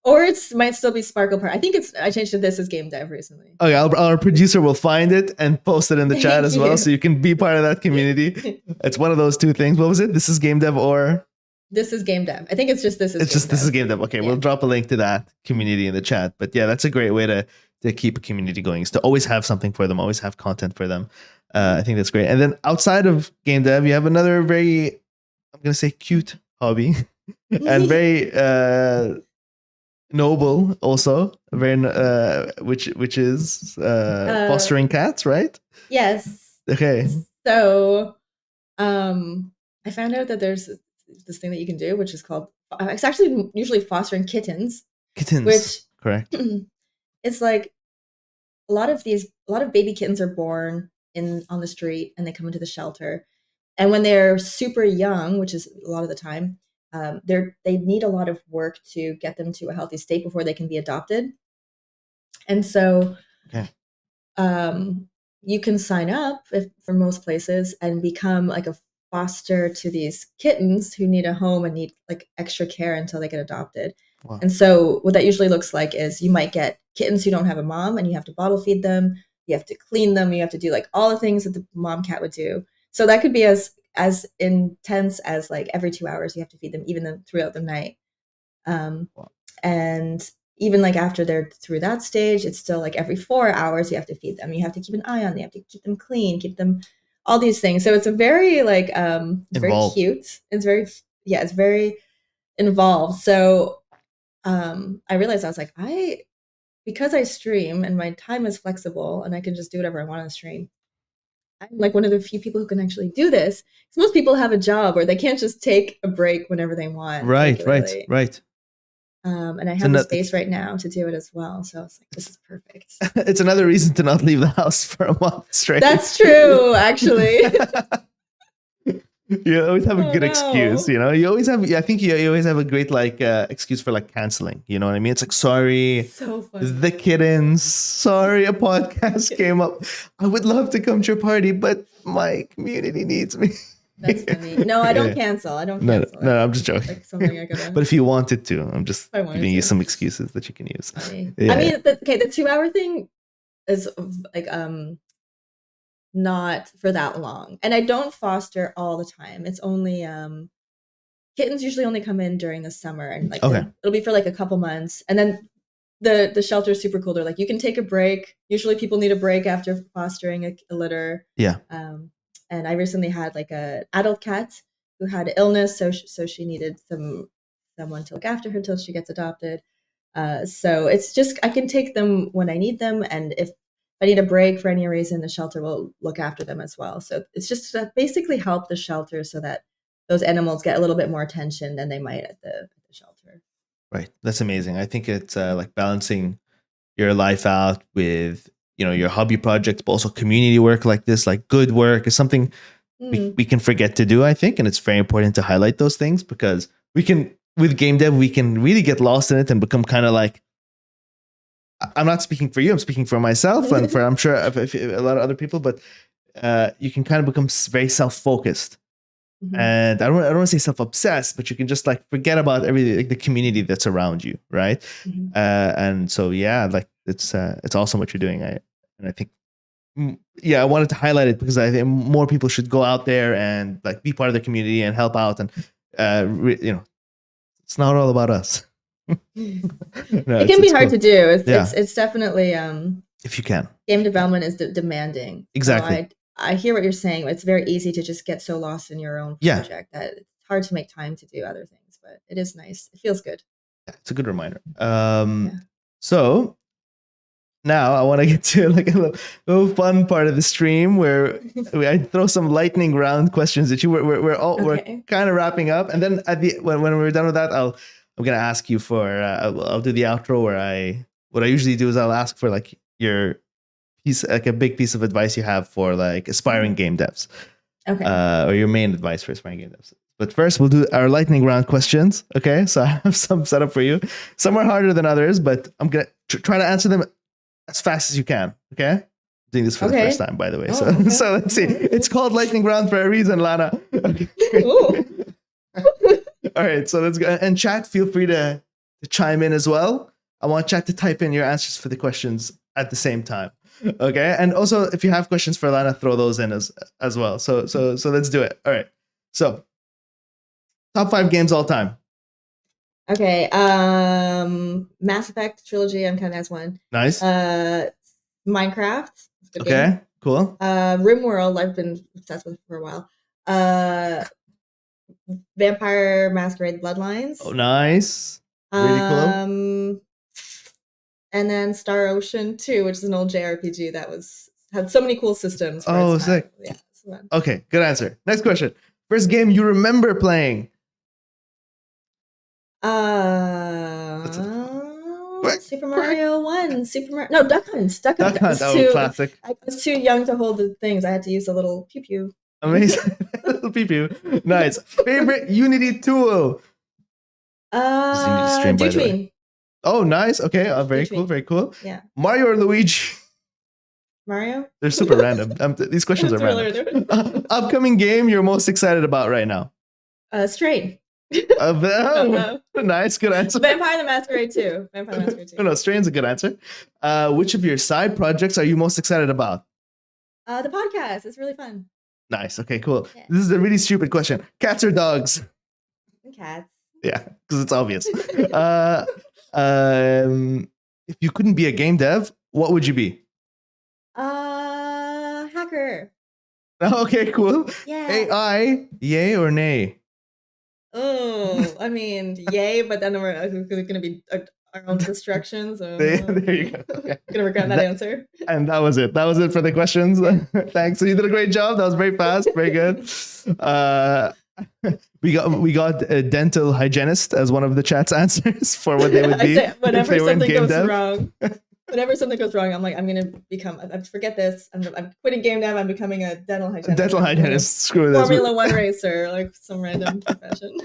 Or it might still be Sparkle Part. I think I changed to This is Game Dev recently. Okay, our producer will find it and post it in the chat as well, so you can be part of that community. It's one of those 2 things. What was it? This is Game Dev or This is Game Dev. I think it's just This is Game Dev. Okay, we'll drop a link to that community in the chat. But yeah, that's a great way to keep a community going, is to always have something for them, always have content for them. I think that's great. And then outside of Game Dev, you have another very, I'm going to say cute hobby and very noble also, very which is fostering cats, right? Yes. Okay. So I found out that there's this thing that you can do, which is called, it's actually usually fostering kittens. Which correct. It's like a lot of baby kittens are born on the street and they come into the shelter, and when they're super young, which is a lot of the time, they need a lot of work to get them to a healthy state before they can be adopted. And so you can sign up for most places and become like a foster to these kittens who need a home and need like extra care until they get adopted. Wow. And so what that usually looks like is you might get kittens who don't have a mom, and you have to bottle feed them, you have to clean them, you have to do like all the things that the mom cat would do. So that could be as intense as like every 2 hours you have to feed them, even throughout the night. Wow. And even like after they're through that stage, it's still like every 4 hours you have to feed them. You have to keep an eye on them. You have to keep them clean, keep them all these things. So it's a very like it's very cute. It's very involved. So I realized I was like, because I stream and my time is flexible and I can just do whatever I want on the stream, I'm like one of the few people who can actually do this. Because most people have a job where they can't just take a break whenever they want Right, regularly. right. And I have the space right now to do it as well. So it's like, this is perfect. It's another reason to not leave the house for a month straight. That's true, actually. You always have a good excuse, you know. You always have. I think you always have a great like excuse for like canceling. You know what I mean? It's like, sorry, so funny. The kittens. Sorry, a podcast came up. I would love to come to your party, but my community needs me. That's funny. No, I don't cancel. I don't cancel. No, I'm just joking. Like something I gotta. But if you wanted to, I'm just giving you some excuses that you can use. Yeah. I mean, the 2-hour thing is like not for that long, and I don't foster all the time. It's only kittens usually only come in during the summer, and like it'll be for like a couple months, and then the shelter is super cool. They're like, you can take a break. Usually people need a break after fostering a litter. Yeah. And I recently had like a adult cat who had illness, so she needed someone to look after her till she gets adopted. So it's just, I can take them when I need them, and if I need a break for any reason, the shelter will look after them as well. So it's just to basically help the shelter so that those animals get a little bit more attention than they might at the shelter. Right. That's amazing. I think it's like balancing your life out with, you know, your hobby projects, but also community work like this, like good work is something we can forget to do, I think. And it's very important to highlight those things, because we can, with game dev, we can really get lost in it and become kind of like, I'm not speaking for you, I'm speaking for myself and for, I'm sure, if a lot of other people, but you can kind of become very self-focused. And I don't want to say self-obsessed, but you can just like forget about everything, like the community that's around you, right? And so yeah, like it's awesome what you're doing. I think I wanted to highlight it because I think more people should go out there and like be part of the community and help out. And you know, it's not all about us. It can be hard to do. It's definitely if you can. Game development is demanding. Exactly. So I hear what you're saying. It's very easy to just get so lost in your own project that it's hard to make time to do other things, but it is nice. It feels good. Yeah, it's a good reminder. So now I want to get to like a little fun part of the stream where I throw some lightning round questions at you. We're kind of wrapping up, and then at the when we're done with that, I'm gonna ask you for I'll do the outro where what I usually do is I'll ask for like your piece, like a big piece of advice you have for like aspiring game devs, or your main advice for aspiring game devs. But first, we'll do our lightning round questions. Okay, so I have some set up for you. Some are harder than others, but I'm gonna try to answer them as fast as you can. Okay, I'm doing this for the first time, by the way. So let's see. It's called lightning round for a reason, Lana. Okay. All right, so let's go. And chat, feel free to chime in as well. I want chat to type in your answers for the questions at the same time. Okay, and also if you have questions for Lana, throw those in as well. So let's do it. All right. So top 5 games all time. Okay. Mass Effect trilogy. I'm kind of as one. Nice. Minecraft. Good game. Cool. RimWorld. I've been obsessed with for a while. Vampire Masquerade Bloodlines. Oh, nice. Really cool. And then Star Ocean 2, which is an old JRPG that had so many cool systems. Oh, sick. Yeah. Okay, good answer. Next question. First game you remember playing? Super Mario 1. No, Duck Hunt. Duck Hunt. Classic. I was too young to hold the things. I had to use a little pew pew. Amazing. Little pew pew. Nice. Favorite Unity tool? Dream. Oh, nice. Okay. Very cool. Very cool. Yeah. Mario or Luigi? Mario? They're super random. These questions are random. Upcoming game you're most excited about right now? Strain. Nice. Good answer. Vampire the Masquerade 2. No, Strain's a good answer. Which of your side projects are you most excited about? The podcast. It's really fun. Nice. Okay, cool. Yeah. This is a really stupid question. Cats or dogs? Cats. Yeah, because it's obvious. If you couldn't be a game dev, what would you be? Hacker. Okay, cool. Yeah. AI, yay or nay? Oh, I mean, yay, but then we're going to be our own destruction. So There you go. Okay. gonna regret that answer. And that was it. That was it for the questions. Thanks. So you did a great job. That was very fast. Very good. We got a dental hygienist as one of the chat's answers for what they would be I say if they were in game dev. Wrong. Whenever something goes wrong, I'm like, I'm gonna become. I forget this. I'm quitting game dev. I'm becoming a dental hygienist. Dental hygienist. Screw this. Formula One racer, like some random profession.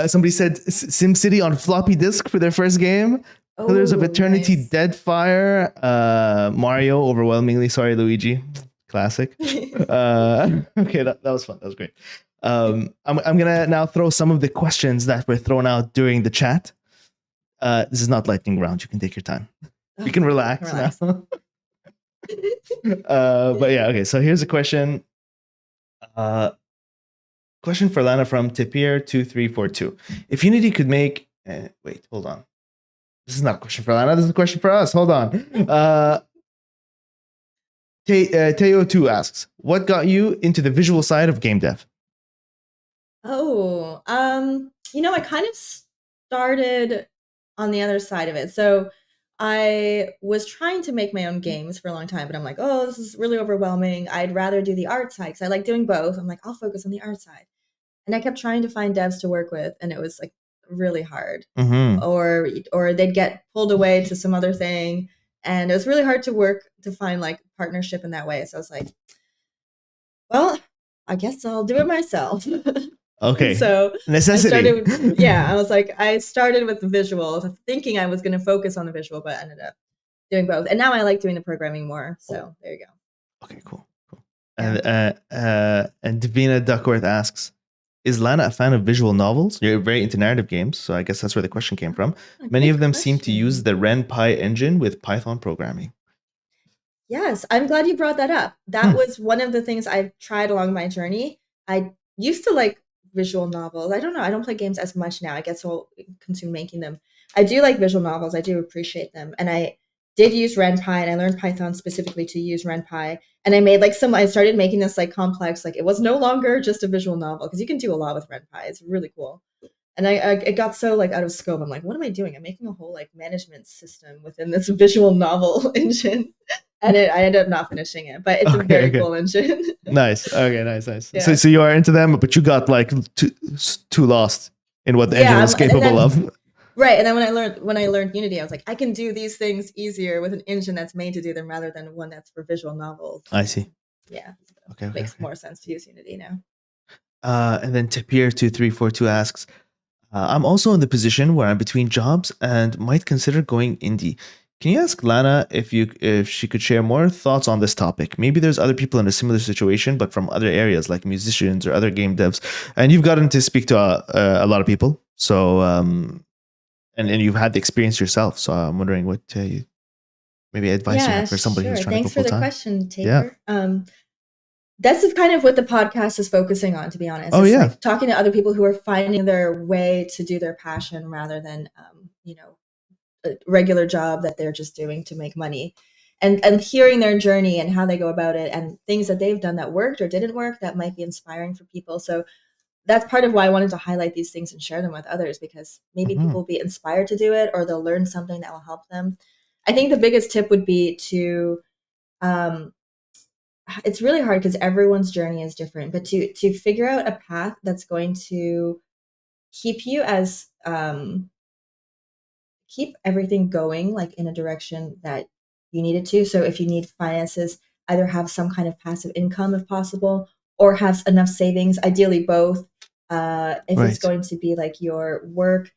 Somebody said SimCity on floppy disk for their first game. Pillars of Eternity, nice. Deadfire, Mario, overwhelmingly. Sorry, Luigi. Classic. Okay, that was fun. That was great. I'm gonna now throw some of the questions that were thrown out during the chat. This is not lightning round. You can take your time. You can relax. Now. But yeah, okay. So here's a question. Question for Lana from Tapir2342. If Unity could make... wait, hold on. This is not a question for Lana. This is a question for us. Hold on. Teo2 asks, what got you into the visual side of game dev? Oh, I kind of started on the other side of it. So I was trying to make my own games for a long time, but I'm like, oh, this is really overwhelming. I'd rather do the art side because I like doing both. I'm like, I'll focus on the art side. And I kept trying to find devs to work with, and it was like really hard. Mm-hmm. Or they'd get pulled away to some other thing. And it was really hard to find like partnership in that way. So I was like, well, I guess I'll do it myself. Okay. So necessity. I was like, I started with the visuals, thinking I was going to focus on the visual, but ended up doing both. And now I like doing the programming more. So there you go. Okay, cool. Yeah. And Davina Duckworth asks, is Lana a fan of visual novels? You're very into narrative games, so I guess that's where the question came from. Many of them seem to use the RenPy engine with Python programming. Yes, I'm glad you brought that up. That was one of the things I've tried along my journey. I used to like visual novels. I don't know. I don't play games as much now. I get so consumed making them. I do like visual novels. I do appreciate them. And I did use RenPy, and I learned Python specifically to use RenPy. And I made I started making this like complex, like it was no longer just a visual novel because you can do a lot with RenPy. It's really cool. And it got so like out of scope. I'm like, what am I doing? I'm making a whole like management system within this visual novel engine. And I ended up not finishing it, but it's a very cool engine. Nice. Okay, nice. Yeah. So you are into them, but you got like too lost in what the engine was capable of. Right. And then when I learned Unity, I was like, I can do these things easier with an engine that's made to do them rather than one that's for visual novels. I see. Yeah. Okay. Makes more sense to use Unity now. And then Tapir2342 asks, I'm also in the position where I'm between jobs and might consider going indie. Can you ask Lana if she could share more thoughts on this topic? Maybe there's other people in a similar situation, but from other areas like musicians or other game devs. And you've gotten to speak to a lot of people. So, and you've had the experience yourself. So I'm wondering what maybe advice you have for somebody who's trying to go full time. Thanks for the question, Taper. Yeah. That's kind of what the podcast is focusing on, to be honest. Oh, yeah. Like talking to other people who are finding their way to do their passion rather than, a regular job that they're just doing to make money, and hearing their journey and how they go about it and things that they've done that worked or didn't work that might be inspiring for people. So that's part of why I wanted to highlight these things and share them with others, because maybe people will be inspired to do it or they'll learn something that will help them. I think the biggest tip would be to, it's really hard because everyone's journey is different, but to figure out a path that's going to keep you as, keep everything going like in a direction that you need it to. So if you need finances, either have some kind of passive income if possible, or have enough savings, ideally both. If it's going to be like your work,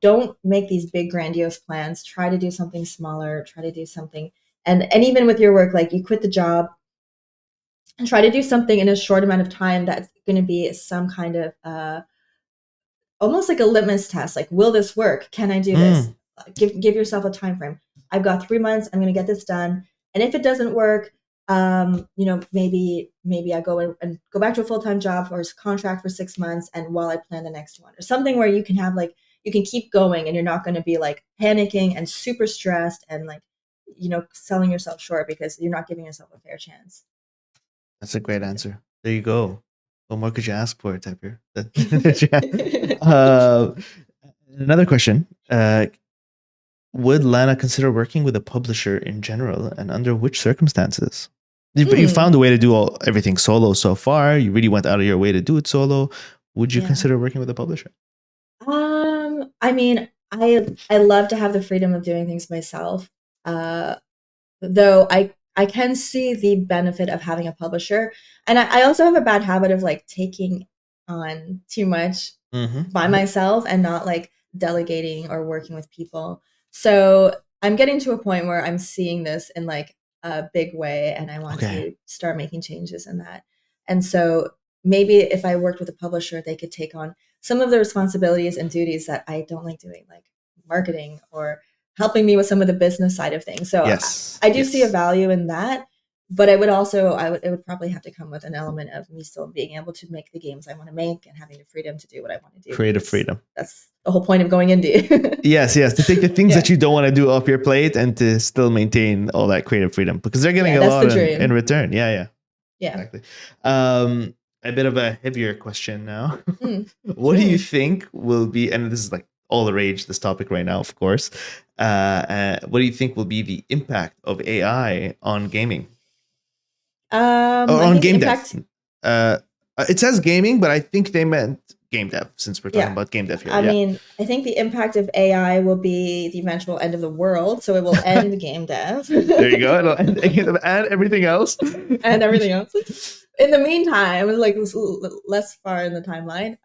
don't make these big grandiose plans. Try to do something smaller, try to do something. And even with your work, like you quit the job and try to do something in a short amount of time that's going to be some kind of almost like a litmus test. Like, will this work? Can I do this? Give yourself a time frame. I've got 3 months. I'm going to get this done. And if it doesn't work, maybe I go and go back to a full-time job or a contract for 6 months, and while I plan the next one, or something where you can have like, you can keep going and you're not going to be like panicking and super stressed and like, selling yourself short because you're not giving yourself a fair chance. That's a great answer. There you go. What more could you ask for, Tapir? Another question. Would Lana consider working with a publisher in general, and under which circumstances? You found a way to do everything solo so far. You really went out of your way to do it solo. Would you consider working with a publisher? I mean, I love to have the freedom of doing things myself. Though I can see the benefit of having a publisher, and I also have a bad habit of like taking on too much by myself and not like delegating or working with people. So I'm getting to a point where I'm seeing this in like a big way, and I want to start making changes in that. And so maybe if I worked with a publisher, they could take on some of the responsibilities and duties that I don't like doing, like marketing or helping me with some of the business side of things. So I do see a value in that, but it would probably have to come with an element of me still being able to make the games I want to make and having the freedom to do what I want to do. Creative freedom. That's the whole point of going indie. yes, to take the things that you don't want to do off your plate and to still maintain all that creative freedom, because they're getting a lot in return. Yeah. Exactly. A bit of a heavier question now. What do you think will be, and this is like all the rage, this topic right now, of course. What do you think will be the impact of AI on gaming? Or on game dev? It says gaming, but I think they meant game dev, since we're talking about game dev here. I mean, I think the impact of AI will be the eventual end of the world, so it will end game dev. There you go. It'll end and everything else. And everything else. In the meantime, like less far in the timeline,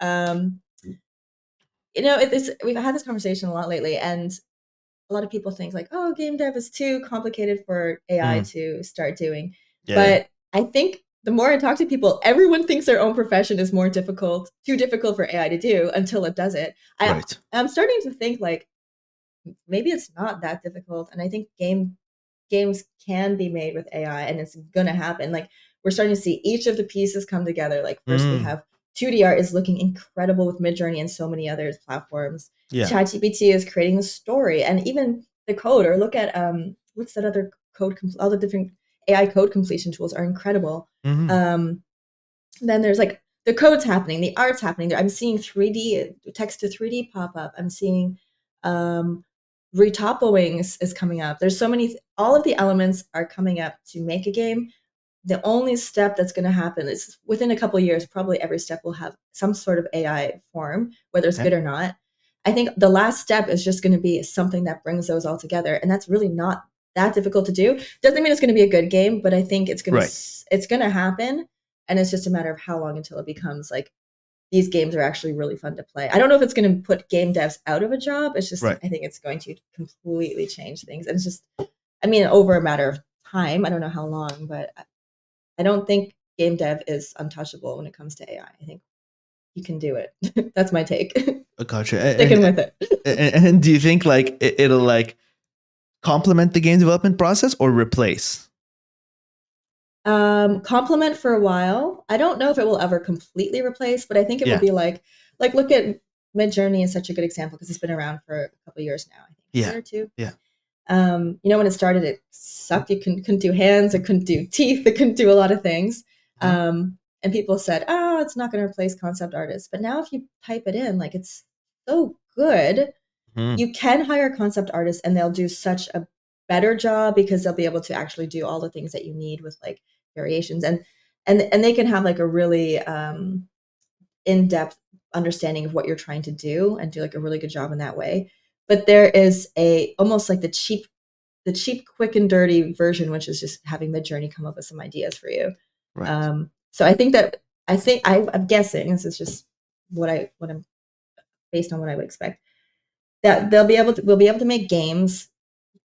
we've had this conversation a lot lately, and a lot of people think like, oh, game dev is too complicated for AI to start doing. But I think the more I talk to people, everyone thinks their own profession is too difficult for AI to do until it does it. I'm starting to think like maybe it's not that difficult, and I think games can be made with AI, and it's gonna happen. Like we're starting to see each of the pieces come together. Like first we have 2D art is looking incredible with Midjourney and so many other platforms. ChatGPT is creating the story, and even the code. Or look at what's that other code? All the different AI code completion tools are incredible. Then there's like the code's happening, the art's happening. I'm seeing 3D text to 3D pop up. I'm seeing retopoing is coming up. There's so many. All of the elements are coming up to make a game. The only step that's going to happen is within a couple of years, probably every step will have some sort of AI form, whether it's good or not. I think the last step is just going to be something that brings those all together. And that's really not that difficult to do. Doesn't mean it's going to be a good game, but I think it's going to happen. And it's just a matter of how long until it becomes like these games are actually really fun to play. I don't know if it's going to put game devs out of a job. It's just, I think it's going to completely change things. And it's just, I mean, over a matter of time, I don't know how long, but I don't think game dev is untouchable when it comes to AI. I think you can do it. That's my take. Gotcha. Sticking with it. And do you think like it'll like complement the game development process or replace? Complement for a while. I don't know if it will ever completely replace, but I think it will be like look at Midjourney is such a good example because it's been around for a couple of years now. I think a year or two. When it started, it sucked. It couldn't do hands. It couldn't do teeth. It couldn't do a lot of things. And people said, oh, it's not going to replace concept artists. But now if you type it in, like it's so good. You can hire concept artists and they'll do such a better job because they'll be able to actually do all the things that you need with like variations. And they can have like a really in-depth understanding of what you're trying to do and do like a really good job in that way. But there is almost like the cheap, quick and dirty version, which is just having Midjourney come up with some ideas for you. So I'm guessing this is just what I'm based on what I would expect, that we'll be able to make games.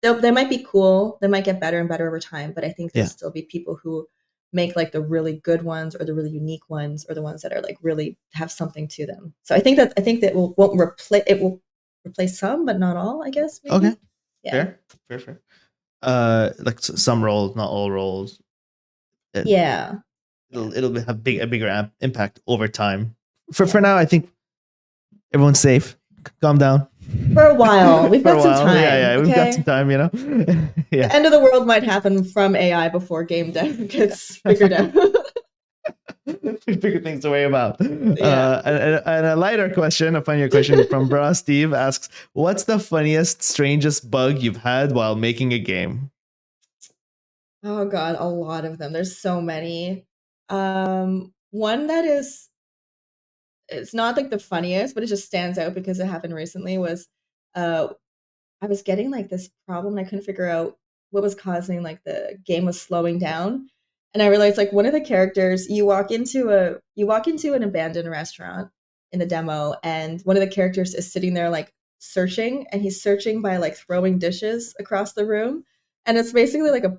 They might be cool. They might get better and better over time, but I think there'll still be people who make like the really good ones or the really unique ones or the ones that are like really have something to them. So I think that won't replace it. Will replace some, but not all, I guess. Maybe. Okay. Yeah. Fair. Like some roles, not all roles. It'll have a bigger impact over time. For now, I think everyone's safe. Calm down. For a while. We've got some time. Yeah, we've got some time, The end of the world might happen from AI before game dev gets figured out. Bigger things to worry about. Yeah. And a lighter question, a funnier question from Bra Steve asks, "What's the funniest, strangest bug you've had while making a game?" Oh god, a lot of them. There's so many. One that is it's not like the funniest, but it just stands out because it happened recently was uh I was getting like this problem. I couldn't figure out what was causing like the game was slowing down. And I realized like one of the characters, you walk into an abandoned restaurant in the demo, and one of the characters is sitting there like searching, and he's searching by like throwing dishes across the room. And it's basically like a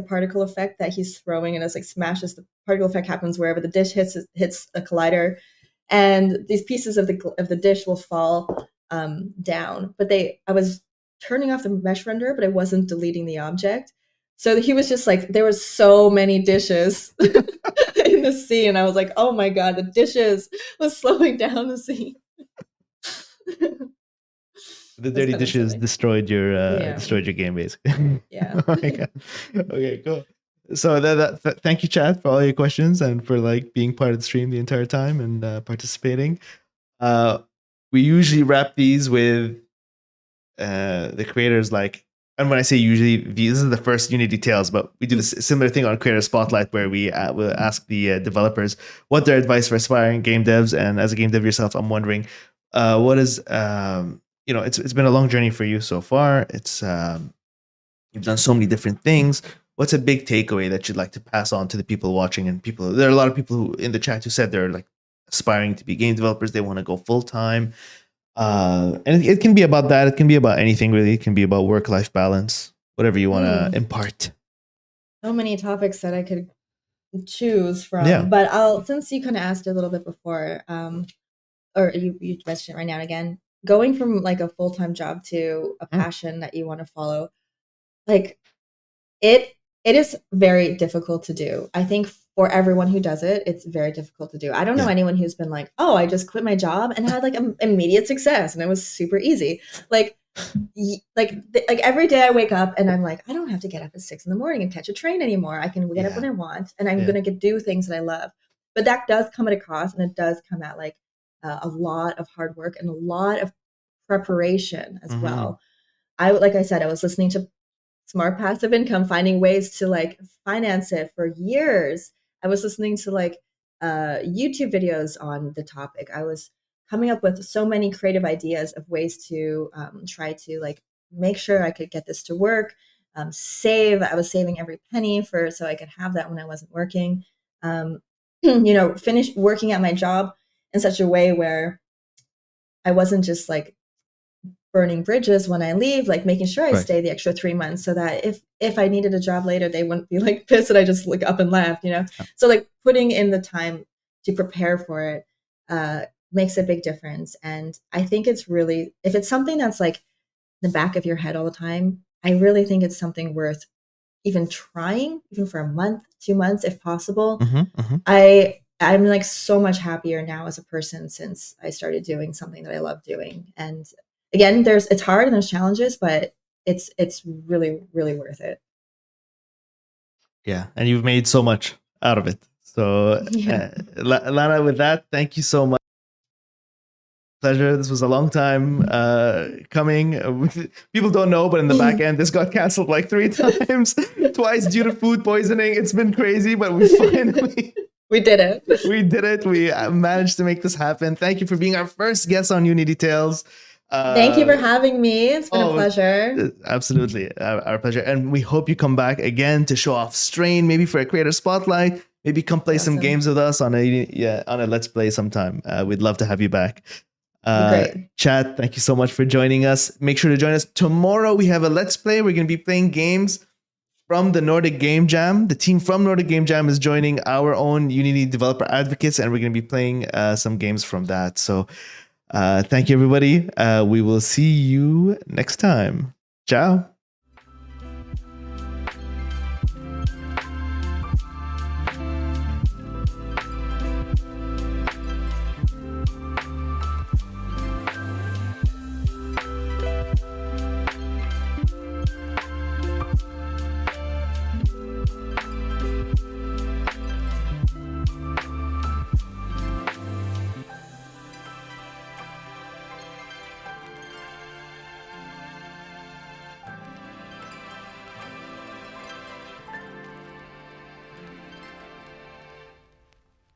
particle effect that he's throwing, and it's like smashes. The particle effect happens wherever the dish hits a collider, and these pieces of the dish will fall down. But I was turning off the mesh renderer, but I wasn't deleting the object. So he was just like, there was so many dishes in the scene. I was like, oh my god, the dishes was slowing down the scene. The That's dirty kind of dishes silly. Yeah, destroyed your game, basically. yeah. Oh my god. Okay, cool. So thank you, chat, for all your questions and for like being part of the stream the entire time and participating. We usually wrap these with the creators like, and when I say usually, this is the first Unity Tales, but we do this similar thing on Creator Spotlight where we will ask the developers what their advice for aspiring game devs. And as a game dev yourself, I'm wondering, what is it's been a long journey for you so far. It's you've done so many different things. What's a big takeaway that you'd like to pass on to the people watching and people? There are a lot of people who in the chat who said they're like aspiring to be game developers. They want to go full time. And it can be about that. It can be about anything really. It can be about work-life balance, whatever you want to impart. So many topics that I could choose from. Yeah. But since you kind of asked a little bit before, or you mentioned it right now and again, going from like a full-time job to a passion that you want to follow, like it is very difficult to do. I think for everyone who does it, it's very difficult to do. I don't know anyone who's been like, oh, I just quit my job and had like immediate success and it was super easy. Like every day I wake up and I'm like, I don't have to get up at 6 in the morning and catch a train anymore. I can get up when I want, and I'm gonna do things that I love. But that does come at a cost, and it does come at like a lot of hard work and a lot of preparation as well. Like I said, I was listening to Smart Passive Income, finding ways to like finance it for years. I was listening to like YouTube videos on the topic. I was coming up with so many creative ideas of ways to try to like make sure I could get this to work. Save. I was saving every penny so I could have that when I wasn't working. Finish working at my job in such a way where I wasn't just like burning bridges when I leave, like making sure I stay the extra 3 months so that if I needed a job later, they wouldn't be like pissed that I just like up and left, you know? So like putting in the time to prepare for it makes a big difference. And I think it's really, if it's something that's like in the back of your head all the time, I really think it's something worth even trying, even for a month, 2 months, if possible. I'm like so much happier now as a person since I started doing something that I love doing. And again, it's hard and there's challenges, but it's really, really worth it. Yeah, and you've made so much out of it. So, Lana, with that, thank you so much. Pleasure. This was a long time coming. People don't know, but in the back end, this got canceled like 3 times, twice due to food poisoning. It's been crazy, but we finally we did it. We did it. We managed to make this happen. Thank you for being our first guest on Unity Tales. Thank you for having me. It's been a pleasure. Absolutely. Our pleasure. And we hope you come back again to show off Strain, maybe for a creator spotlight. Maybe come play some games with us on a Let's Play sometime. We'd love to have you back. Chat, thank you so much for joining us. Make sure to join us tomorrow. We have a Let's Play. We're going to be playing games from the Nordic Game Jam. The team from Nordic Game Jam is joining our own Unity developer advocates, and we're going to be playing some games from that. So thank you, everybody. We will see you next time. Ciao.